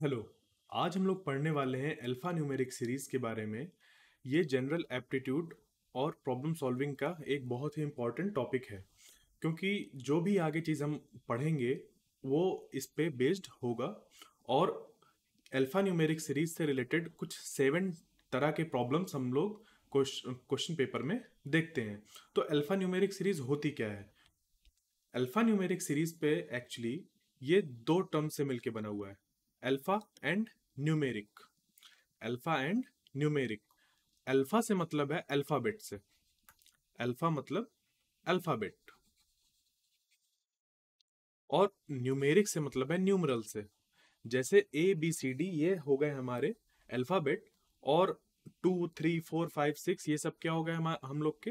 Hello. आज हम लोग पढ़ने वाले हैं अल्फा न्यूमेरिक सीरीज के बारे में। ये जनरल एप्टीट्यूड और प्रॉब्लम सॉल्विंग का एक बहुत ही इम्पॉर्टेंट टॉपिक है, क्योंकि जो भी आगे चीज़ हम पढ़ेंगे वो इस पे बेस्ड होगा। और अल्फा न्यूमेरिक सीरीज से रिलेटेड कुछ 7 तरह के प्रॉब्लम्स हम लोग क्वेश्चन पेपर में देखते हैं। तो अल्फा न्यूमेरिक सीरीज होती क्या है? अल्फा न्यूमेरिक सीरीज पे एक्चुअली ये दो टर्म से मिलके बना हुआ है, alpha and numeric. Alpha and numeric. Alpha से मतलब है अल्फाबेट से, अल्फा मतलब अल्फाबेट, और न्यूमेरिक से मतलब है न्यूमरल से। जैसे ए बी सी डी ये हो गए हमारे अल्फाबेट, और 2 3 4 5 6 ये सब क्या हो गए हम लोग के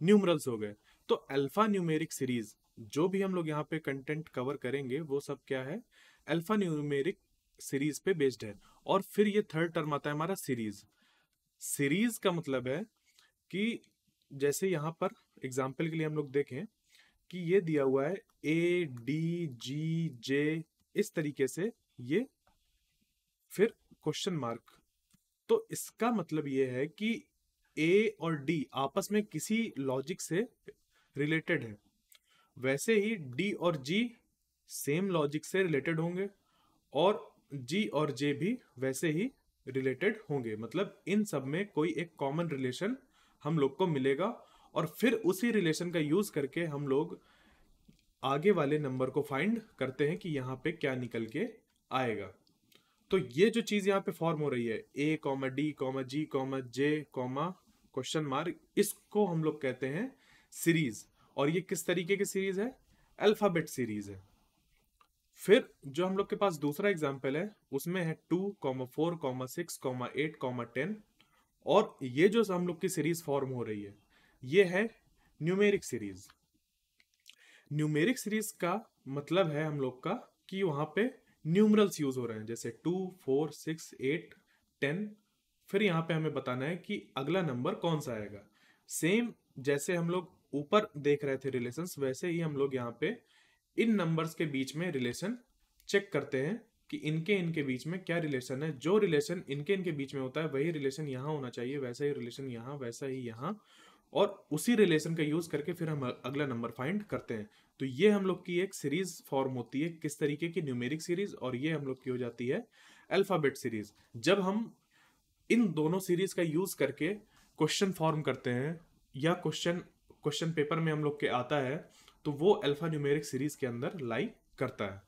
न्यूमरल्स हो गए। तो अल्फा न्यूमेरिक सीरीज जो भी हम लोग यहाँ पे कंटेंट कवर करेंगे वो सब क्या है, अल्फा न्यूमेरिक सीरीज पे बेस्ड है। और फिर ये थर्ड टर्म आता है हमारा सीरीज। सीरीज का मतलब है कि जैसे यहाँ पर एग्जाम्पल के लिए हम लोग देखें कि ये दिया हुआ है ADGJ, इस तरीके से ये, फिर क्वेश्चन मार्क। तो इसका मतलब ये है कि ए और डी आपस में किसी लॉजिक से रिलेटेड है। वैसे ही डी और जी सेम लॉजिक से रिलेटेड होंगे, और जी और जे भी वैसे ही रिलेटेड होंगे। मतलब इन सब में कोई एक कॉमन रिलेशन हम लोग को मिलेगा, और फिर उसी रिलेशन का यूज करके हम लोग आगे वाले नंबर को फाइंड करते हैं कि यहाँ पे क्या निकल के आएगा। तो ये जो चीज यहाँ पे फॉर्म हो रही है, A, D, G, J, question mark, इसको हम लोग कहते हैं सीरीज। और ये किस तरीके की सीरीज है? अल्फाबेट सीरीज है। फिर जो हम लोग के पास दूसरा एग्जाम्पल है उसमें है 2, 4, 6, 8, 10। और ये जो हम लोग की सीरीज फॉर्म हो रही है ये है न्यूमेरिक सीरीज। न्यूमेरिक सीरीज का मतलब है हम लोग का कि वहां पे न्यूमरल्स यूज हो रहे हैं, जैसे 2 4 6 8 10। फिर यहाँ पे हमें बताना है कि अगला नंबर कौन सा आएगा। सेम जैसे हम लोग ऊपर देख रहे थे रिलेशंस, वैसे ही हम लोग यहाँ पे इन नंबर्स के बीच में रिलेशन चेक करते हैं कि इनके इनके बीच में क्या रिलेशन है। जो रिलेशन इनके इनके बीच में होता है वही रिलेशन यहाँ होना चाहिए, वैसा ही रिलेशन यहाँ, वैसा ही यहाँ। और उसी रिलेशन का यूज करके फिर हम अगला नंबर फाइंड करते हैं। तो ये हम लोग की एक सीरीज फॉर्म होती है, किस तरीके की, न्यूमेरिक सीरीज। और ये हम लोग की हो जाती है अल्फाबेट सीरीज। जब हम इन दोनों सीरीज का यूज करके क्वेश्चन फॉर्म करते हैं, या क्वेश्चन क्वेश्चन पेपर में हम लोग के आता है, तो वो अल्फा न्यूमेरिक सीरीज के अंदर लाई करता है।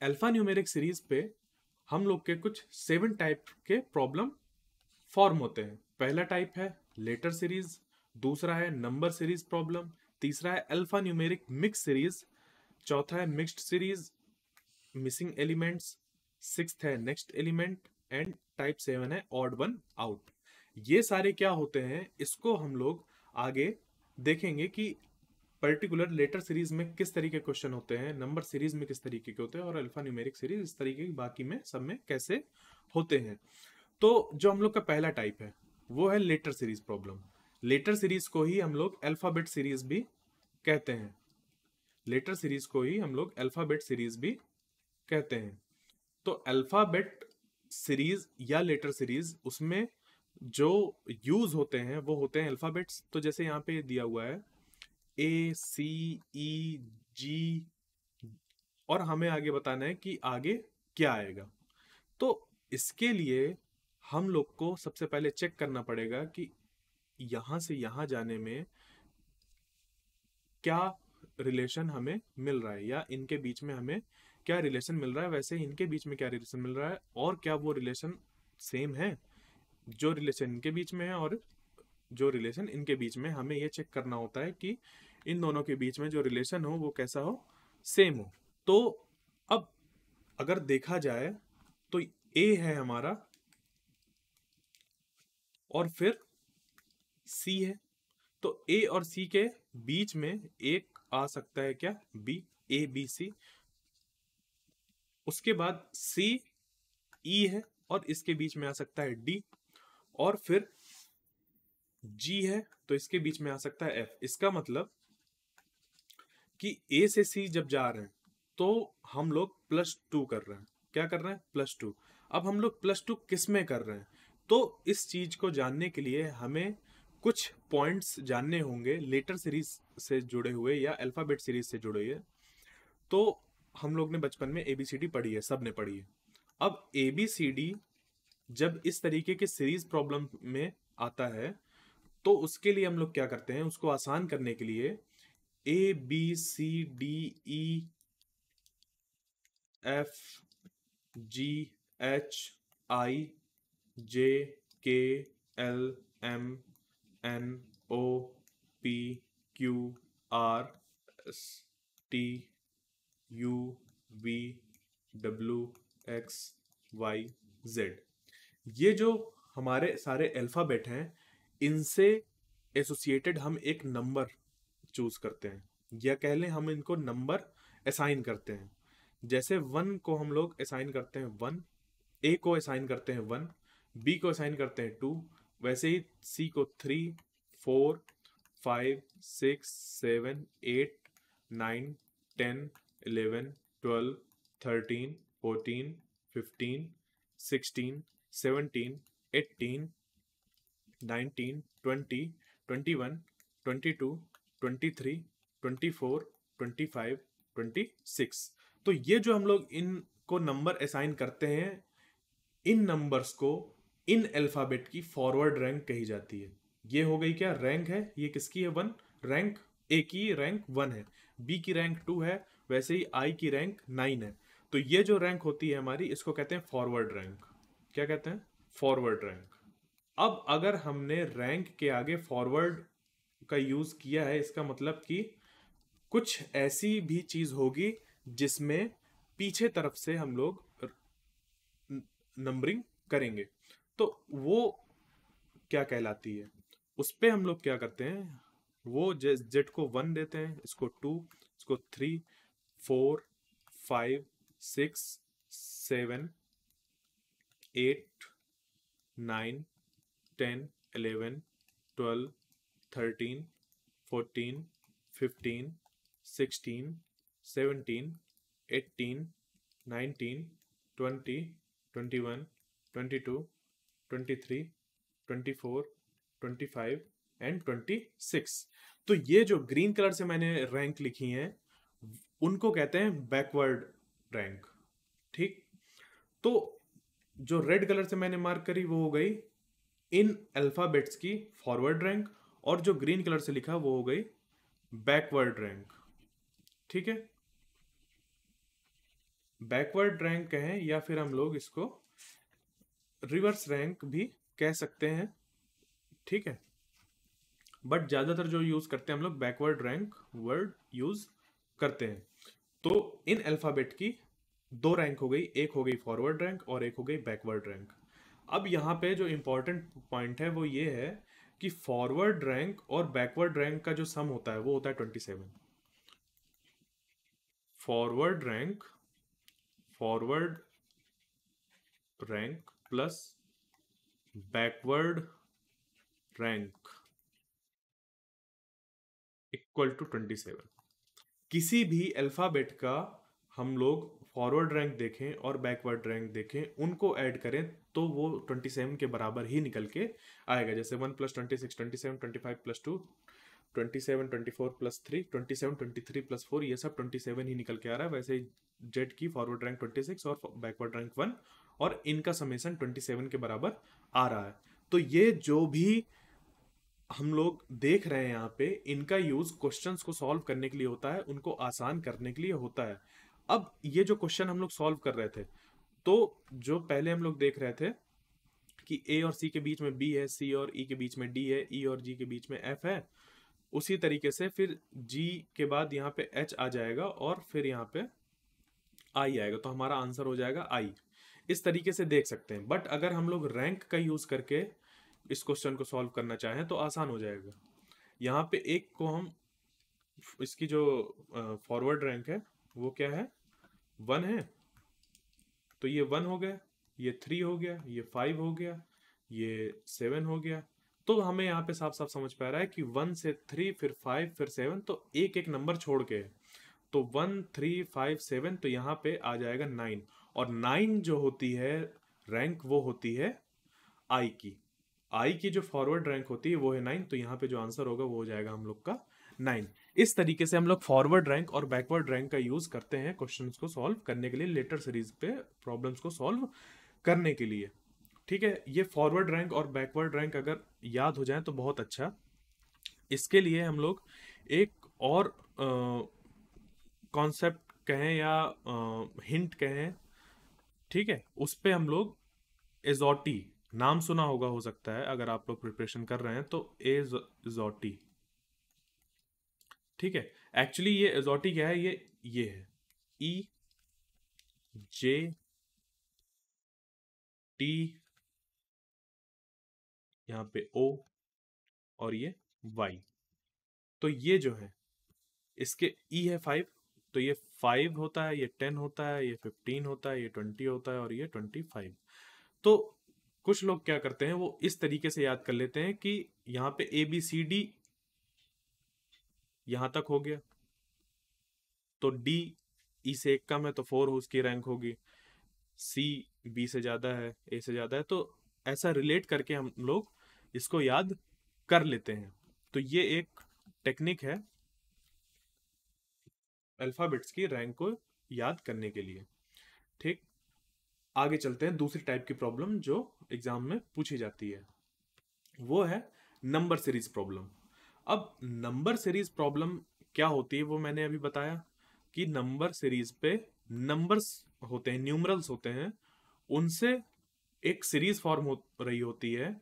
अल्फा न्यूमेरिक सीरीज पे हम लोग के कुछ 7 टाइप के प्रॉब्लम फॉर्म होते हैं। पहला टाइप है लेटर सीरीज, दूसरा है नंबर सीरीज प्रॉब्लम, तीसरा है अल्फा न्यूमेरिक मिक्स सीरीज, चौथा है mixed series, missing elements, sixth है नेक्स्ट एलिमेंट, एंड टाइप 7 है ऑड वन आउट। ये सारे क्या होते हैं इसको हम लोग आगे देखेंगे कि पर्टिकुलर लेटर सीरीज में किस तरीके के क्वेश्चन होते हैं, नंबर सीरीज में किस तरीके के होते हैं, और अल्फा न्यूमेरिक सीरीज इस तरीके की बाकी में सब में कैसे होते हैं। तो जो हम लोग का पहला टाइप है वो है letter series problem. Letter series को ही हम लोग अल्फाबेट सीरीज भी कहते हैं। लेटर सीरीज को ही हम लोग अल्फाबेट सीरीज भी कहते हैं। तो अल्फाबेट सीरीज या लेटर सीरीज, उसमें जो यूज होते हैं वो होते हैं अल्फाबेट्स। तो जैसे यहाँ पे दिया हुआ है ACEG, और हमें आगे बताना है कि आगे क्या आएगा। तो इसके लिए हम लोग को सबसे पहले चेक करना पड़ेगा कि यहां से यहां जाने में क्या रिलेशन हमें मिल रहा है, या इनके बीच में हमें क्या रिलेशन मिल रहा है, वैसे इनके बीच में क्या रिलेशन मिल रहा है, और क्या वो रिलेशन सेम है जो रिलेशन इनके बीच में है, और जो रिलेशन इनके बीच में। हमें ये चेक करना होता है कि इन दोनों के बीच में जो रिलेशन हो वो कैसा हो, सेम हो। तो अब अगर देखा जाए तो ए है हमारा, और फिर सी है। तो ए और सी के बीच में एक आ सकता है क्या, बी, ABC। उसके बाद सी ई है, और इसके बीच में आ सकता है डी। और फिर जी है तो इसके बीच में आ सकता है एफ। इसका मतलब कि ए से सी जब जा रहे हैं तो हम लोग +2 कर रहे हैं। क्या कर रहे हैं? +2। अब हम लोग +2 किस में कर रहे हैं? तो इस चीज को जानने के लिए हमें कुछ पॉइंट्स जानने होंगे लेटर सीरीज से जुड़े हुए या अल्फाबेट सीरीज से जुड़े हुए। तो हम लोग ने बचपन में ABCD पढ़ी है, सब ने पढ़ी है। अब ABCD जब इस तरीके के सीरीज प्रॉब्लम में आता है तो उसके लिए हम लोग क्या करते हैं, उसको आसान करने के लिए ABCDEFGHIJKLMNOPQRSTUVWXYZ, ये जो हमारे सारे अल्फाबेट हैं, इनसे एसोसिएटेड हम एक नंबर चूज करते हैं, या कह लें हम इनको नंबर असाइन करते हैं। जैसे 1 को हम लोग असाइन करते हैं 1, ए को असाइन करते हैं 1, बी को असाइन करते हैं 2, वैसे ही सी को 3, 4, 5, 6, 7, 8, 9, 10, 11, 12, 13, 14, 15, 16, 17, 18, 19, 20, 21, 22, 23, 24, 25, 26। तो ये जो हम लोग इनको नंबर असाइन करते हैं, इन नंबर्स को इन अल्फाबेट की फॉरवर्ड रैंक कही जाती है। ये हो गई क्या रैंक है, ये किसकी है? 1 रैंक। ए की रैंक 1 है, बी की रैंक 2 है, वैसे ही आई की रैंक 9 है। तो ये जो रैंक होती है हमारी, इसको कहते हैं फॉरवर्ड रैंक। क्या कहते हैं? Forward rank. अब अगर हमने रैंक के आगे फॉरवर्ड का यूज किया है, इसका मतलब कि कुछ ऐसी भी चीज होगी जिसमें पीछे तरफ से हम लोग नंबरिंग करेंगे, तो वो क्या कहलाती है? उस पे हम लोग क्या करते हैं, वो जेड को 1 देते हैं, इसको 2, इसको 3, 4, 5, 6, 7, 8, 9, 10, 11, 12, 13, 14, 15, 16, 17, 18, 19, 20, 21, 22, 23, 24, 25 एंड 26। तो ये जो ग्रीन कलर से मैंने रैंक लिखी हैं, उनको कहते हैं बैकवर्ड रैंक। ठीक। तो जो रेड कलर से मैंने मार्क करी वो हो गई इन अल्फाबेट्स की फॉरवर्ड रैंक, और जो ग्रीन कलर से लिखा वो हो गई बैकवर्ड रैंक। ठीक है, बैकवर्ड रैंक कहें या फिर हम लोग इसको रिवर्स रैंक भी कह सकते हैं। ठीक है, बट ज्यादातर जो यूज करते हैं हम लोग बैकवर्ड रैंक वर्ड यूज करते हैं। तो इन अल्फाबेट की 2 रैंक हो गई, एक हो गई फॉरवर्ड रैंक और एक हो गई बैकवर्ड रैंक। अब यहाँ पे जो इंपॉर्टेंट पॉइंट है वो ये है कि फॉरवर्ड रैंक और बैकवर्ड रैंक का जो सम होता है वो होता है 27। Forward rank plus backward rank equal to 27। किसी भी अल्फाबेट का हम लोग फॉरवर्ड रैंक देखें और बैकवर्ड रैंक देखें, उनको ऐड करें तो वो 27 के बराबर ही निकल के आएगा। जैसे 1 + 26 27, 25 + 2 27, 24 + 3 27, 23 + 4, ये सब 27 ही निकल के आ रहा है। वैसे ही जेड की फॉरवर्ड रैंक 26 और बैकवर्ड रैंक 1, और इनका समेसन 27 के बराबर आ रहा है। तो ये जो भी हम लोग देख रहे हैं यहाँ पे, इनका यूज क्वेश्चंस को सॉल्व करने के लिए होता है, उनको आसान करने के लिए होता है। अब ये जो क्वेश्चन हम लोग सॉल्व कर रहे थे, तो जो पहले हम लोग देख रहे थे कि ए और सी के बीच में बी है, सी और ई के बीच में डी है, ई और जी के बीच में एफ है, उसी तरीके से फिर जी के बाद यहाँ पे एच आ जाएगा और फिर यहाँ पे आई आएगा, तो हमारा आंसर हो जाएगा आई। इस तरीके से देख सकते हैं। बट अगर हम लोग रैंक का यूज करके इस क्वेश्चन को सॉल्व करना चाहें तो आसान हो जाएगा। यहाँ पे एक को हम, इसकी जो फॉरवर्ड रैंक है वो क्या है? 1 है, तो ये 1 हो गया, ये 3 हो गया, ये 5 हो गया, ये 7 हो गया। तो हमें यहाँ पे साफ साफ समझ पा रहा है कि 1 से 3 फिर 5 फिर 7, तो एक एक नंबर छोड़ के है। तो 1 3 5 7, तो यहाँ पे आ जाएगा 9। और 9 जो होती है रैंक, वो होती है आई की। आई की जो फॉरवर्ड रैंक होती है वो है 9, तो यहाँ पे जो आंसर होगा वो हो जाएगा हम लोग का 9। इस तरीके से हम लोग फॉरवर्ड रैंक और बैकवर्ड रैंक का यूज करते हैं क्वेश्चंस को सॉल्व करने के लिए, लेटर सीरीज पे प्रॉब्लम्स को सॉल्व करने के लिए। ठीक है, ये फॉरवर्ड रैंक और बैकवर्ड रैंक अगर याद हो जाए तो बहुत अच्छा। इसके लिए हम लोग एक और कॉन्सेप्ट कहें या हिंट कहें, ठीक है, उस पे हम लोग एजोटी, नाम सुना होगा हो सकता है अगर आप लोग प्रिपरेशन कर रहे हैं तो, एजोटी। ठीक है, एक्चुअली ये एजोटी क्या है, ये है ई जे टी, यहाँ पे ओ, और ये वाई। तो ये जो है इसके ई है 5, तो ये 5 होता है, ये 10 होता है, ये 15 होता है, ये 20 होता है, और ये 25। तो कुछ लोग क्या करते हैं, वो इस तरीके से याद कर लेते हैं कि यहाँ पे ए बी सी डी यहां तक हो गया, तो डी ई से एक कम है तो 4 उसकी रैंक होगी, सी बी से ज्यादा है, ए से ज्यादा है, तो ऐसा रिलेट करके हम लोग इसको याद कर लेते हैं। तो ये एक टेक्निक है अल्फाबेट्स की रैंक को याद करने के लिए। ठीक, आगे चलते हैं दूसरी टाइप की प्रॉब्लम जो एग्जाम में पूछी जाती है, वो है नंबर सीरीज प्रॉब्लम। अब नंबर सीरीज प्रॉब्लम क्या होती है वो मैंने अभी बताया कि नंबर सीरीज पे नंबर्स होते हैं, न्यूमरल्स होते हैं, उनसे एक सीरीज फॉर्म हो रही होती है,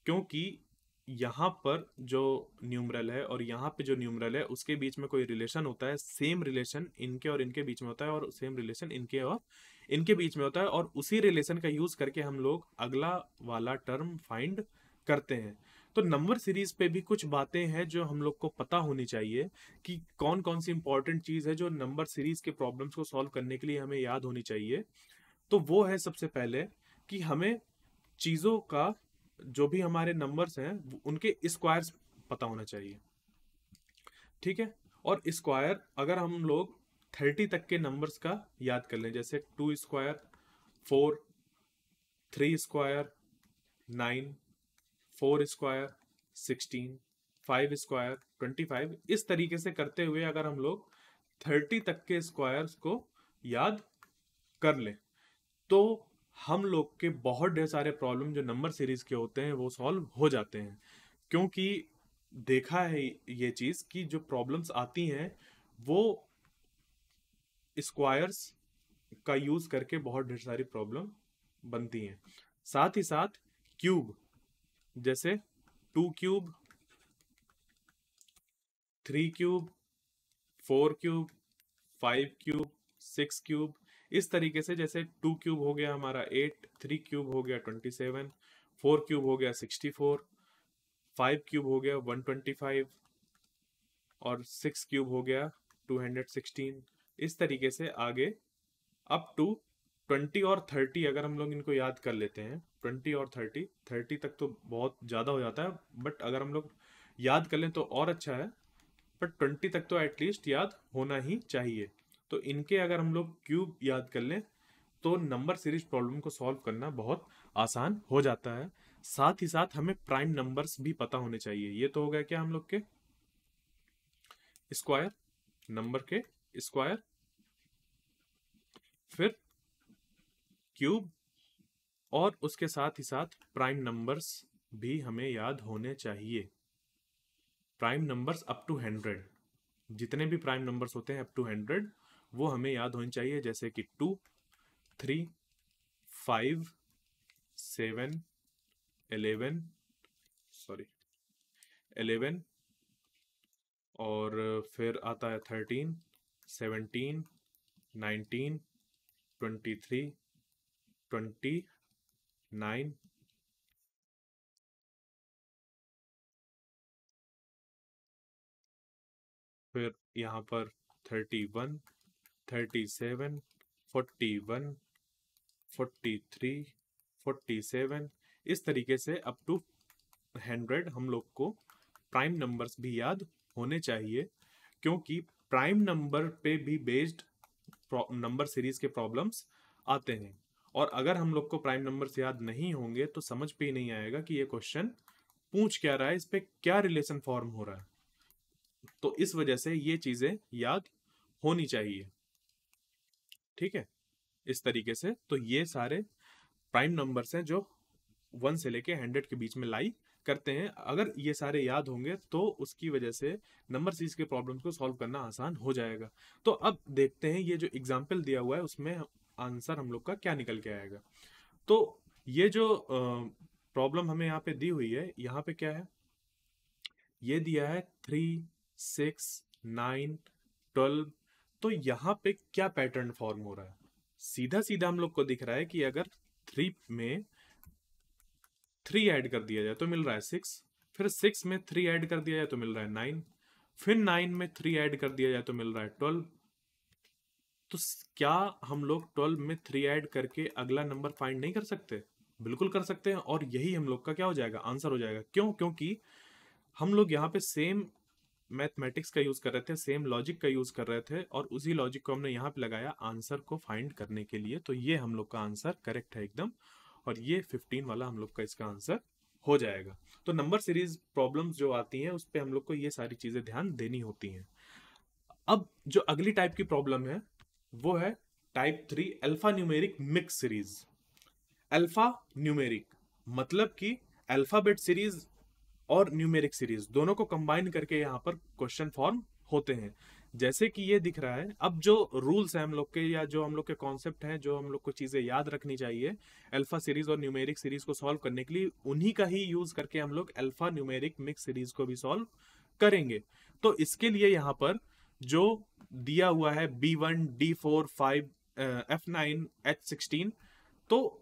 क्योंकि यहाँ पर जो न्यूमरल है और यहाँ पे जो न्यूमरल है उसके बीच में कोई रिलेशन होता है, सेम रिलेशन इनके और इनके बीच में होता है, और सेम रिलेशन इनके और इनके बीच में होता है, और उसी रिलेशन का यूज करके हम लोग अगला वाला टर्म फाइंड करते हैं। तो नंबर सीरीज पे भी कुछ बातें हैं जो हम लोग को पता होनी चाहिए कि कौन कौन सी इंपॉर्टेंट चीज है जो नंबर सीरीज के प्रॉब्लम्स को सॉल्व करने के लिए हमें याद होनी चाहिए। तो वो है सबसे पहले कि हमें चीजों का, जो भी हमारे नंबर्स हैं उनके स्क्वायर्स पता होना चाहिए। ठीक है, और स्क्वायर अगर हम लोग 30 तक के नंबर्स का याद कर लें, जैसे 2 स्क्वायर 4, 3 स्क्वायर 9, 4 स्क्वायर 16, 5 स्क्वायर 25, इस तरीके से करते हुए अगर हम लोग 30 तक के स्क्वायर्स को याद कर लें तो हम लोग के बहुत ढेर सारे प्रॉब्लम जो नंबर सीरीज के होते हैं वो सॉल्व हो जाते हैं। क्योंकि देखा है ये चीज कि जो प्रॉब्लम्स आती हैं वो स्क्वायर्स का यूज करके बहुत ढेर सारी प्रॉब्लम बनती हैं। साथ ही साथ क्यूब, जैसे 2 cube, 3 cube, 4 cube, 5 cube, 6 cube, इस तरीके से, जैसे 2 क्यूब हो गया हमारा 8, 3 क्यूब हो गया 27, 4 क्यूब हो गया 64, 5 क्यूब हो गया 125, और 6 क्यूब हो गया 216। इस तरीके से आगे अप टू 20 और 30 अगर हम लोग इनको याद कर लेते हैं, 20 और 30 तक तो बहुत ज़्यादा हो जाता है, बट अगर हम लोग याद कर लें तो और अच्छा है, बट 20 तक तो एटलीस्ट याद होना ही चाहिए। तो इनके अगर हम लोग क्यूब याद कर लें तो नंबर सीरीज प्रॉब्लम को सॉल्व करना बहुत आसान हो जाता है। साथ ही साथ हमें प्राइम नंबर्स भी पता होने चाहिए। ये तो हो गया क्या हम लोग के स्क्वायर, नंबर के स्क्वायर, फिर क्यूब, और उसके साथ ही साथ प्राइम नंबर्स भी हमें याद होने चाहिए। प्राइम नंबर्स अप टू 100, जितने भी प्राइम नंबर्स होते हैं अप टू 100 वो हमें याद होने चाहिए, जैसे कि 2, 3, 5, 7, 11, सॉरी 11, और फिर आता है 13, 17, 19, 23, 29, फिर यहाँ पर 31, 37, 41, 43, 47, इस तरीके से अप टू 100 हम लोग को प्राइम नंबर्स भी याद होने चाहिए। क्योंकि प्राइम नंबर पे भी बेस्ड नंबर सीरीज के प्रॉब्लम्स आते हैं। और अगर हम लोग को प्राइम नंबर्स याद नहीं होंगे तो समझ पे ही नहीं आएगा कि ये क्वेश्चन पूछ क्या रहा है, इस पे क्या रिलेशन फॉर्म हो रहा है। तो इस वजह से ये चीजें याद होनी चाहिए। ठीक है, इस तरीके से तो ये सारे प्राइम नंबर्स हैं जो 1 से लेके 100 के बीच में लाई करते हैं। अगर ये सारे याद होंगे तो उसकी वजह से नंबर सीरीज के प्रॉब्लम्स को सॉल्व करना आसान हो जाएगा। तो अब देखते हैं ये जो एग्जाम्पल दिया हुआ है उसमें आंसर हम लोग का क्या निकल के आएगा। तो ये जो प्रॉब्लम हमें यहाँ पे दी हुई है, यहाँ पे क्या है, ये दिया है 3, 6, 9, 12। तो यहाँ पे क्या पैटर्न फॉर्म हो रहा है, सीधा सीधा हम लोग को दिख रहा है कि अगर 3 में 3 ऐड कर दिया जाए तो मिल रहा है 6, फिर 6 में 3 ऐड कर दिया जाए तो मिल रहा है 9, फिर 9 में 3 ऐड कर दिया जाए तो मिल रहा है 12। तो क्या हम लोग 12 में 3 ऐड करके अगला नंबर फाइंड नहीं कर सकते? बिल्कुल कर सकते हैं, और यही हम लोग का क्या हो जाएगा, आंसर हो जाएगा। क्यों? क्योंकि हम लोग यहाँ पे सेम मैथमेटिक्स का यूज कर रहे थे, सेम लॉजिक का यूज कर रहे थे, और उसी लॉजिक को हमने यहाँ पे लगाया आंसर को फाइंड करने के लिए। तो ये हम लोग का आंसर करेक्ट है एकदम, और ये 15 वाला हम लोग का इसका आंसर हो जाएगा। तो नंबर सीरीज प्रॉब्लम्स जो आती हैं उस पर हम लोग को ये सारी चीजें ध्यान देनी होती हैं। अब जो अगली टाइप की प्रॉब्लम है वो है type 3 alpha numeric mix series. Alpha numeric मतलब कि अल्फाबेट सीरीज और न्यूमेरिक सीरीज दोनों को कंबाइन करके यहाँ पर क्वेश्चन फॉर्म होते हैं। जैसे कि ये दिख रहा है, अब जो रूल्स हैं हम लोग के, या जो हम लोग के कॉन्सेप्ट हैं, जो हम लोग को चीजें याद रखनी चाहिए अल्फा सीरीज और न्यूमेरिक सीरीज को सॉल्व करने के लिए, उन्हीं का ही यूज करके हम लोग अल्फा न्यूमेरिक मिक्स सीरीज को भी सॉल्व करेंगे। तो इसके लिए यहाँ पर जो दिया हुआ है B1, D4, 5, F9, H16, तो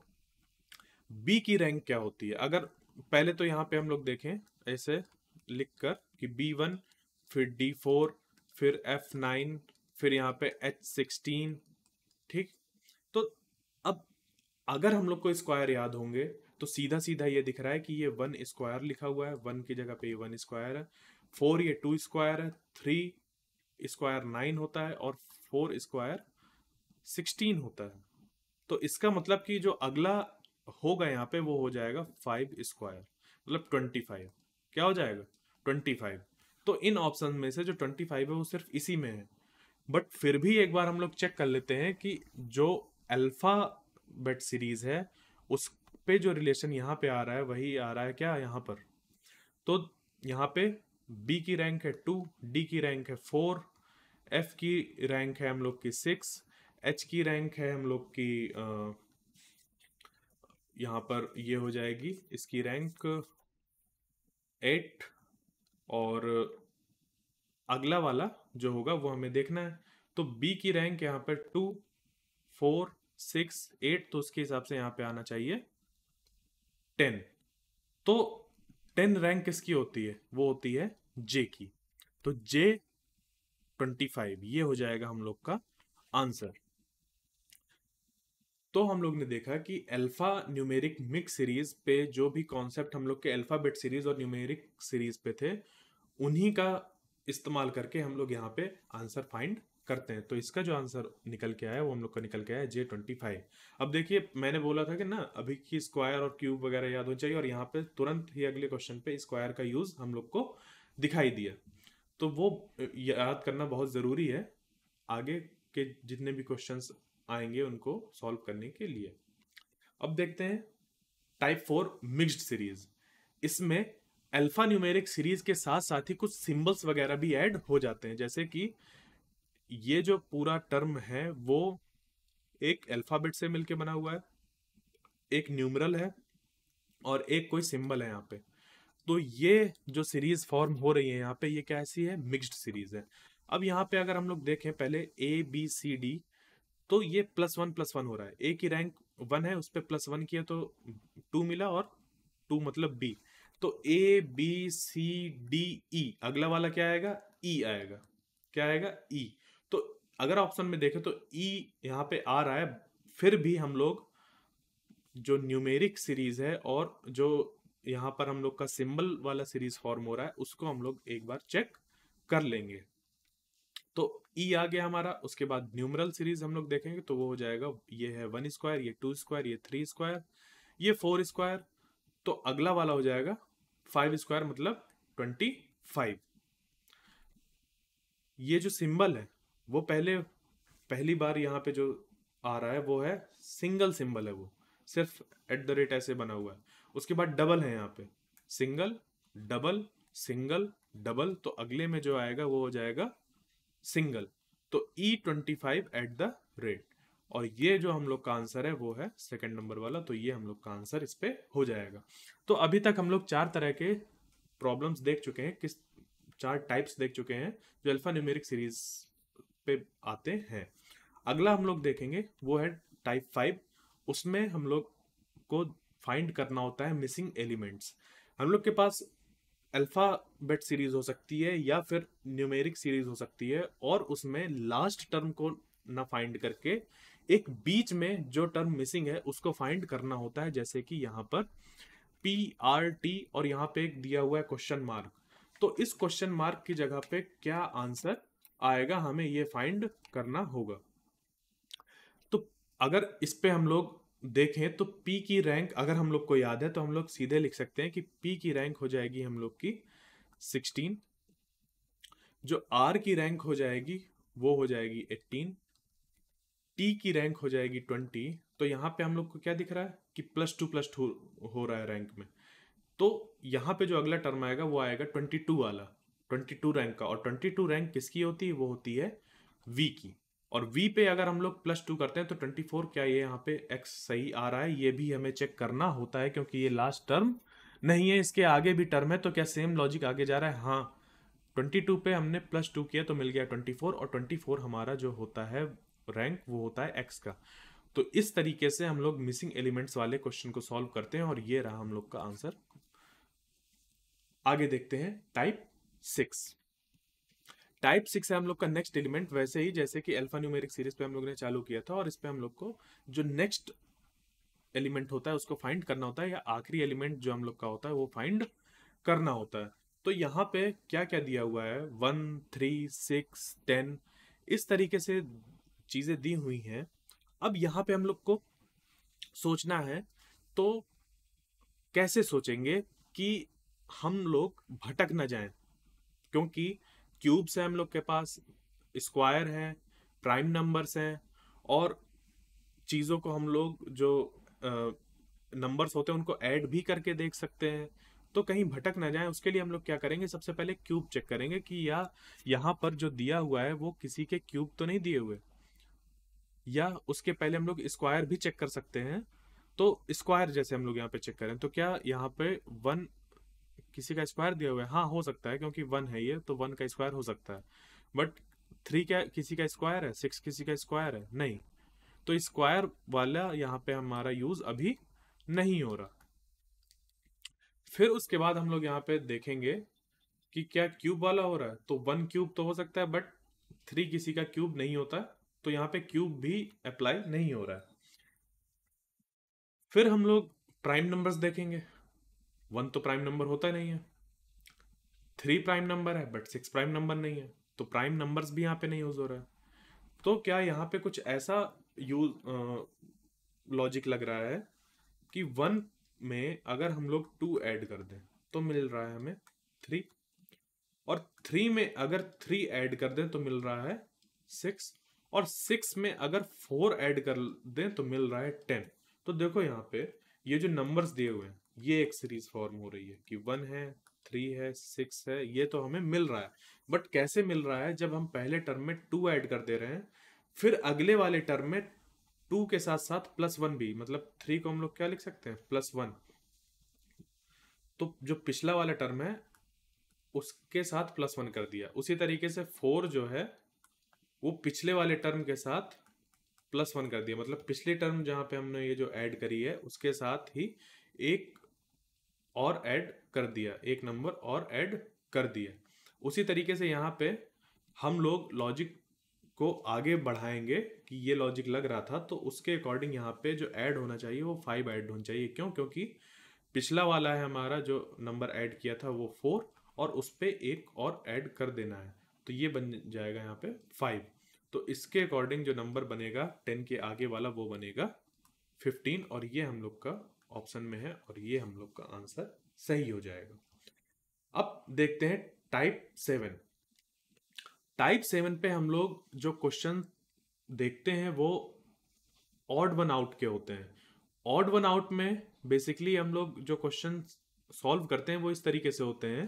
B की रैंक क्या होती है? अगर पहले तो यहाँ पे हम लोग देखें ऐसे लिखकर कि B1, फिर D4, फिर F9, फिर यहाँ पे H16। ठीक, तो अब अगर हम लोग को स्क्वायर याद होंगे तो सीधा सीधा ये दिख रहा है कि ये 1 स्क्वायर लिखा हुआ है, 1 की जगह पे ये 1 स्क्वायर है, 4 ये 2 स्क्वायर है, 3 स्क्वायर 9 होता है, और 4 स्क्वायर 16 होता है। तो इसका मतलब कि जो अगला होगा यहाँ पे वो हो जाएगा 5 स्क्वायर, मतलब 25। क्या हो जाएगा? 25। तो इन ऑप्शन में से जो 25 है वो सिर्फ इसी में है। बट फिर भी एक बार हम लोग चेक कर लेते हैं कि जो अल्फा बेट सीरीज है उस पे जो रिलेशन यहाँ पे आ रहा है वही आ रहा है क्या यहाँ पर। तो यहाँ पे बी की रैंक है 2, डी की रैंक है 4, एफ की रैंक है हम लोग की 6, एच की रैंक है हम लोग की यहाँ पर ये हो जाएगी इसकी रैंक 8, और अगला वाला जो होगा वो हमें देखना है। तो बी की रैंक यहाँ पर 2, 4, 6, 8, तो उसके हिसाब से यहाँ पे आना चाहिए 10। तो 10 रैंक किसकी होती है? वो होती है जे की। तो जे 25 ये हो जाएगा हम लोग का आंसर। तो हम लोग ने देखा कि अल्फा न्यूमेरिक मिक्स सीरीज पे जो भी कॉन्सेप्ट हम लोग के अल्फाबेट सीरीज और न्यूमेरिक सीरीज पे थे उन्हीं का इस्तेमाल करके हम लोग यहाँ पे आंसर फाइंड करते हैं। तो इसका जो आंसर निकल के आया वो हम लोग का निकल के आया J25। अब देखिए मैंने बोला था कि ना अभी की स्क्वायर और क्यूब वगैरह याद होनी चाहिए, और यहाँ पे तुरंत ही अगले क्वेश्चन पे स्क्वायर का यूज हम लोग को दिखाई दिया। तो वो याद करना बहुत जरूरी है आगे के जितने भी क्वेश्चंस आएंगे उनको सॉल्व करने के लिए। अब देखते हैं टाइप 4 मिक्स्ड सीरीज। इसमें अल्फा न्यूमेरिक सीरीज के साथ साथ ही कुछ सिंबल्स वगैरह भी ऐड हो जाते हैं। जैसे कि ये जो पूरा टर्म है वो एक अल्फाबेट से मिलके बना हुआ है, एक न्यूमरल है, और एक कोई सिंबल है यहाँ पे। तो ये जो सीरीज फॉर्म हो रही है यहाँ पे ये कैसी है? मिक्स्ड सीरीज है। अब यहाँ पे अगर हम लोग देखें पहले ABCD, तो ये +1+1 हो रहा है। ए की रैंक 1 है, उस पर +1 किया तो 2 मिला, और 2 मतलब B। तो ABCDE, अगला वाला क्या आएगा? E आएगा। क्या आएगा? E। तो अगर ऑप्शन में देखें तो E यहाँ पे आ रहा है, फिर भी हम लोग जो न्यूमेरिक सीरीज है और जो यहाँ पर हम लोग का सिंबल वाला सीरीज फॉर्म हो रहा है उसको हम लोग एक बार चेक कर लेंगे। तो ई आ गया हमारा। उसके बाद न्यूमरल सीरीज हम लोग देखेंगे तो वो हो जाएगा, ये है 1 स्क्वायर, ये 2 स्क्वायर, ये 3 स्क्वायर, ये 4 स्क्वायर। तो अगला वाला हो जाएगा 5 स्क्वायर मतलब 25। ये जो सिंबल है वो पहली बार यहाँ पे जो आ रहा है वो है सिंगल सिंबल है, वो सिर्फ एट द रेट ऐसे बना हुआ है। उसके बाद डबल है यहाँ पे, सिंगल डबल सिंगल डबल, तो अगले में जो आएगा वो हो जाएगा सिंगल। तो E25 एट द रेट। और ये जो हम लोग का आंसर है वो है सेकंड नंबर वाला, तो ये हम लोग का आंसर इस पे हो जाएगा। तो अभी तक हम लोग 4 तरह के प्रॉब्लम्स देख चुके हैं, 4 टाइप्स देख चुके हैं जो अल्फा न्यूमेरिक सीरीज पे आते हैं। अगला हम लोग देखेंगे वो है टाइप 5। उसमें हम लोग को फाइंड करना होता है मिसिंग एलिमेंट्स। हम लोग के पास अल्फाबेट सीरीज हो सकती है या फिर न्यूमेरिक सीरीज हो सकती है, और उसमें लास्ट टर्म को ना फाइंड करके एक बीच में जो टर्म मिसिंग है उसको फाइंड करना होता है। जैसे कि यहाँ पर PRT और यहाँ पे एक दिया हुआ है क्वेश्चन मार्क। तो इस क्वेश्चन मार्क की जगह पे क्या आंसर आएगा हमें ये फाइंड करना होगा। तो अगर इस पे हम लोग देखें तो P की रैंक अगर हम लोग को याद है तो हम लोग सीधे लिख सकते हैं कि P की रैंक हो जाएगी हम लोग की 16, जो R की रैंक हो जाएगी वो हो जाएगी 18, T की रैंक हो जाएगी 20। तो यहाँ पे हम लोग को क्या दिख रहा है कि +2 हो रहा है रैंक में। तो यहाँ पे जो अगला टर्म आएगा वो आएगा 22 वाला, 22 रैंक का। और 22 रैंक किसकी होती है, वो होती है V की। और V पे अगर हम लोग +2 करते हैं तो 24, क्या ये यहाँ पे X सही आ रहा है, ये भी हमें चेक करना होता है क्योंकि ये लास्ट टर्म नहीं है, इसके आगे भी टर्म है। तो क्या सेम लॉजिक आगे जा रहा है, हाँ। 22 पे हमने +2 किया तो मिल गया 24, और 24 हमारा जो होता है रैंक वो होता है X का। तो इस तरीके से हम लोग मिसिंग एलिमेंट्स वाले क्वेश्चन को सॉल्व करते हैं, और ये रहा हम लोग का आंसर। आगे देखते हैं टाइप 6। टाइप 6 है हम लोग का नेक्स्ट एलिमेंट, वैसे ही जैसे कि अल्फा न्यूमेरिक सीरीज पे हम लोग ने चालू किया था, और इस पे हम लोग को जो नेक्स्ट एलिमेंट होता है उसको फाइंड करना होता है, या आखिरी एलिमेंट जो हम लोग का होता है वो फाइंड करना होता है। तो यहाँ पे क्या क्या दिया हुआ है, 1 3 6 10 इस तरीके से चीजें दी हुई हैं। अब यहाँ पे हम लोग को सोचना है, तो कैसे सोचेंगे कि हम लोग भटक ना जाएं, क्योंकि क्यूब्स है हम लोग के पास, स्क्वायर है, प्राइम नंबर्स हैं, और चीज़ों को हम लोग जो नंबर्स होते हैं उनको ऐड भी करके देख सकते हैं। तो कहीं भटक ना जाए उसके लिए हम लोग क्या करेंगे, सबसे पहले क्यूब चेक करेंगे कि या यहाँ पर जो दिया हुआ है वो किसी के क्यूब तो नहीं दिए हुए, या उसके पहले हम लोग स्क्वायर भी चेक कर सकते हैं। तो स्क्वायर जैसे हम लोग यहाँ पे चेक करें तो क्या यहाँ पे 1 किसी का स्क्वायर दिया हुआ है, हाँ हो सकता है क्योंकि 1 है ये, तो 1 का स्क्वायर हो सकता है। बट 3 क्या किसी का स्क्वायर है, 6 किसी का स्क्वायर है, नहीं। तो स्क्वायर वाला यहाँ पे हमारा यूज अभी नहीं हो रहा। फिर उसके बाद हम लोग यहाँ पे देखेंगे कि क्या क्यूब वाला हो रहा है, तो 1 क्यूब तो हो सकता है, बट 3 किसी का क्यूब नहीं होता, तो यहाँ पे क्यूब भी अप्लाई नहीं हो रहा है। फिर हम लोग प्राइम नंबर्स देखेंगे। 1 तो प्राइम नंबर होता नहीं है, 3 प्राइम नंबर है बट 6 प्राइम नंबर नहीं है, तो प्राइम नंबर्स भी यहाँ पे नहीं यूज हो रहा है। तो क्या यहाँ पे कुछ ऐसा यूज लॉजिक लग रहा है कि 1 में अगर हम लोग 2 ऐड कर दें तो मिल रहा है हमें 3, और 3 में अगर 3 ऐड कर दें तो मिल रहा है 6, और 6 में अगर 4 ऐड कर दें तो मिल रहा है 10। तो देखो यहाँ पे ये जो नंबर्स दिए हुए हैं ये एक सीरीज फॉर्म हो रही है कि 1 है, 3 है, 6 है, ये तो हमें मिल रहा है। बट कैसे मिल रहा है, जब हम पहले टर्म में 2 ऐड कर दे रहे हैं, फिर अगले वाले टर्म में 2 के साथ साथ +1 भी, मतलब 3 को हम लोग क्या लिख सकते हैं, +1। तो जो पिछला वाला टर्म है उसके साथ +1 कर दिया। उसी तरीके से 4 जो है वो पिछले वाले टर्म के साथ +1 कर दिया, मतलब पिछली टर्म जहां पे हमने ये जो ऐड करी है उसके साथ ही एक और ऐड कर दिया, एक नंबर और ऐड कर दिया। उसी तरीके से यहाँ पे हम लोग लॉजिक को आगे बढ़ाएंगे कि ये लॉजिक लग रहा था, तो उसके अकॉर्डिंग यहाँ पे जो ऐड होना चाहिए वो 5 ऐड होना चाहिए। क्यों, क्योंकि पिछला वाला है हमारा जो नंबर ऐड किया था वो 4, और उस पे एक और ऐड कर देना है। तो ये बन जाएगा यहाँ पे 5। तो इसके अकॉर्डिंग जो नंबर बनेगा 10 के आगे वाला वो बनेगा 15, और ये हम लोग का ऑप्शन में है और ये हम लोग का आंसर सही हो जाएगा। अब देखते हैं टाइप 7। टाइप 7 पे हम लोग जो क्वेश्चन देखते हैं वो ऑड वन आउट के होते हैं। ऑड वन आउट में बेसिकली हम लोग जो क्वेश्चन सॉल्व करते हैं वो इस तरीके से होते हैं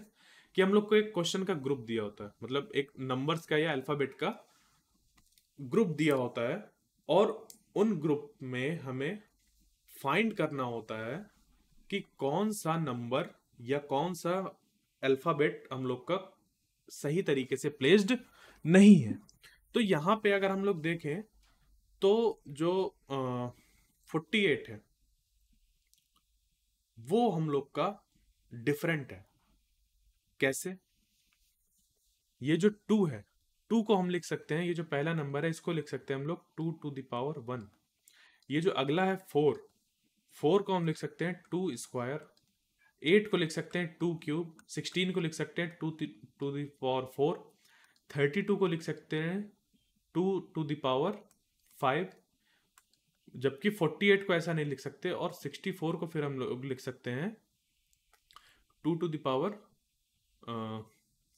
कि हम लोग को एक क्वेश्चन का ग्रुप दिया होता है, मतलब एक नंबर्स का या अल्फाबेट का ग्रुप दिया होता है, और उन ग्रुप में हमें फाइंड करना होता है कि कौन सा नंबर या कौन सा अल्फाबेट हम लोग का सही तरीके से प्लेस्ड नहीं है। तो यहाँ पे अगर हम लोग देखें तो जो 48 है वो हम लोग का डिफरेंट है। कैसे? ये जो 2 है, 2 को हम लिख सकते हैं, ये जो पहला नंबर है इसको लिख सकते हैं हम लोग 2 टू द पावर 1। ये जो अगला है 4, 4 को हम लिख सकते हैं 2 स्क्वायर। 8 को लिख सकते हैं 2 क्यूब। 16 को लिख सकते हैं 2 टू द पावर 4। 32 को लिख सकते हैं 2 टू द पावर 5। जबकि 48 को ऐसा नहीं लिख सकते, और 64 को फिर हम लोग लिख सकते हैं 2 टू द पावर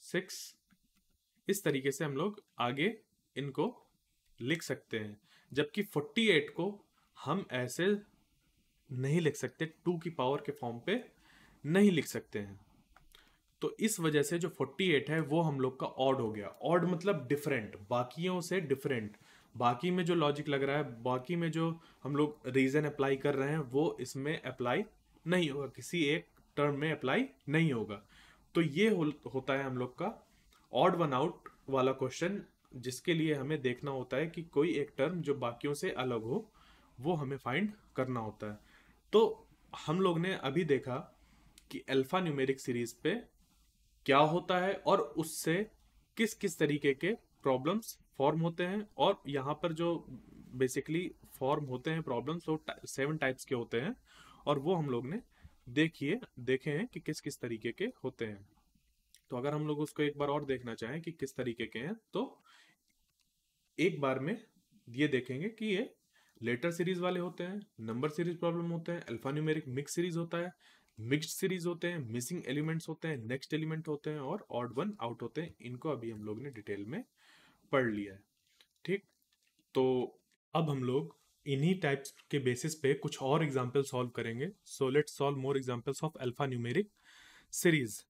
6। इस तरीके से हम लोग आगे इनको लिख सकते हैं, जबकि 48 को हम ऐसे नहीं लिख सकते, 2 की पावर के फॉर्म पे नहीं लिख सकते हैं। तो इस वजह से जो 48 है वो हम लोग का ऑड हो गया। ऑड मतलब डिफरेंट, बाकियों से डिफरेंट। बाकी में जो लॉजिक लग रहा है, बाकी में जो हम लोग रीजन अप्लाई कर रहे हैं वो इसमें अप्लाई नहीं होगा, किसी एक टर्म में अप्लाई नहीं होगा। तो ये होता है हम लोग का ऑड वन आउट वाला क्वेश्चन, जिसके लिए हमें देखना होता है कि कोई एक टर्म जो बाकियों से अलग हो वो हमें फाइंड करना होता है। तो हम लोग ने अभी देखा कि अल्फा न्यूमेरिक सीरीज पे क्या होता है और उससे किस किस तरीके के प्रॉब्लम्स फॉर्म होते हैं, और यहाँ पर जो बेसिकली फॉर्म होते हैं प्रॉब्लम्स वो 7 टाइप्स के होते हैं, और वो हम लोग ने देखे हैं कि किस किस तरीके के होते हैं। तो अगर हम लोग उसको एक बार और देखना चाहें कि किस तरीके के हैं, तो एक बार में ये देखेंगे कि ये लेटर सीरीज वाले होते हैं, नंबर सीरीज प्रॉब्लम होते हैं, अल्फा न्यूमेरिक मिक्स सीरीज होता है, मिक्स्ड सीरीज होते हैं, मिसिंग एलिमेंट्स होते हैं, नेक्स्ट एलिमेंट होते हैं, और ऑड वन आउट होते हैं। इनको अभी हम लोग ने डिटेल में पढ़ लिया है। ठीक, तो अब हम लोग इन्हीं टाइप्स के बेसिस पे कुछ और एग्जाम्पल सॉल्व करेंगे। So let's solve more examples of alpha numeric series.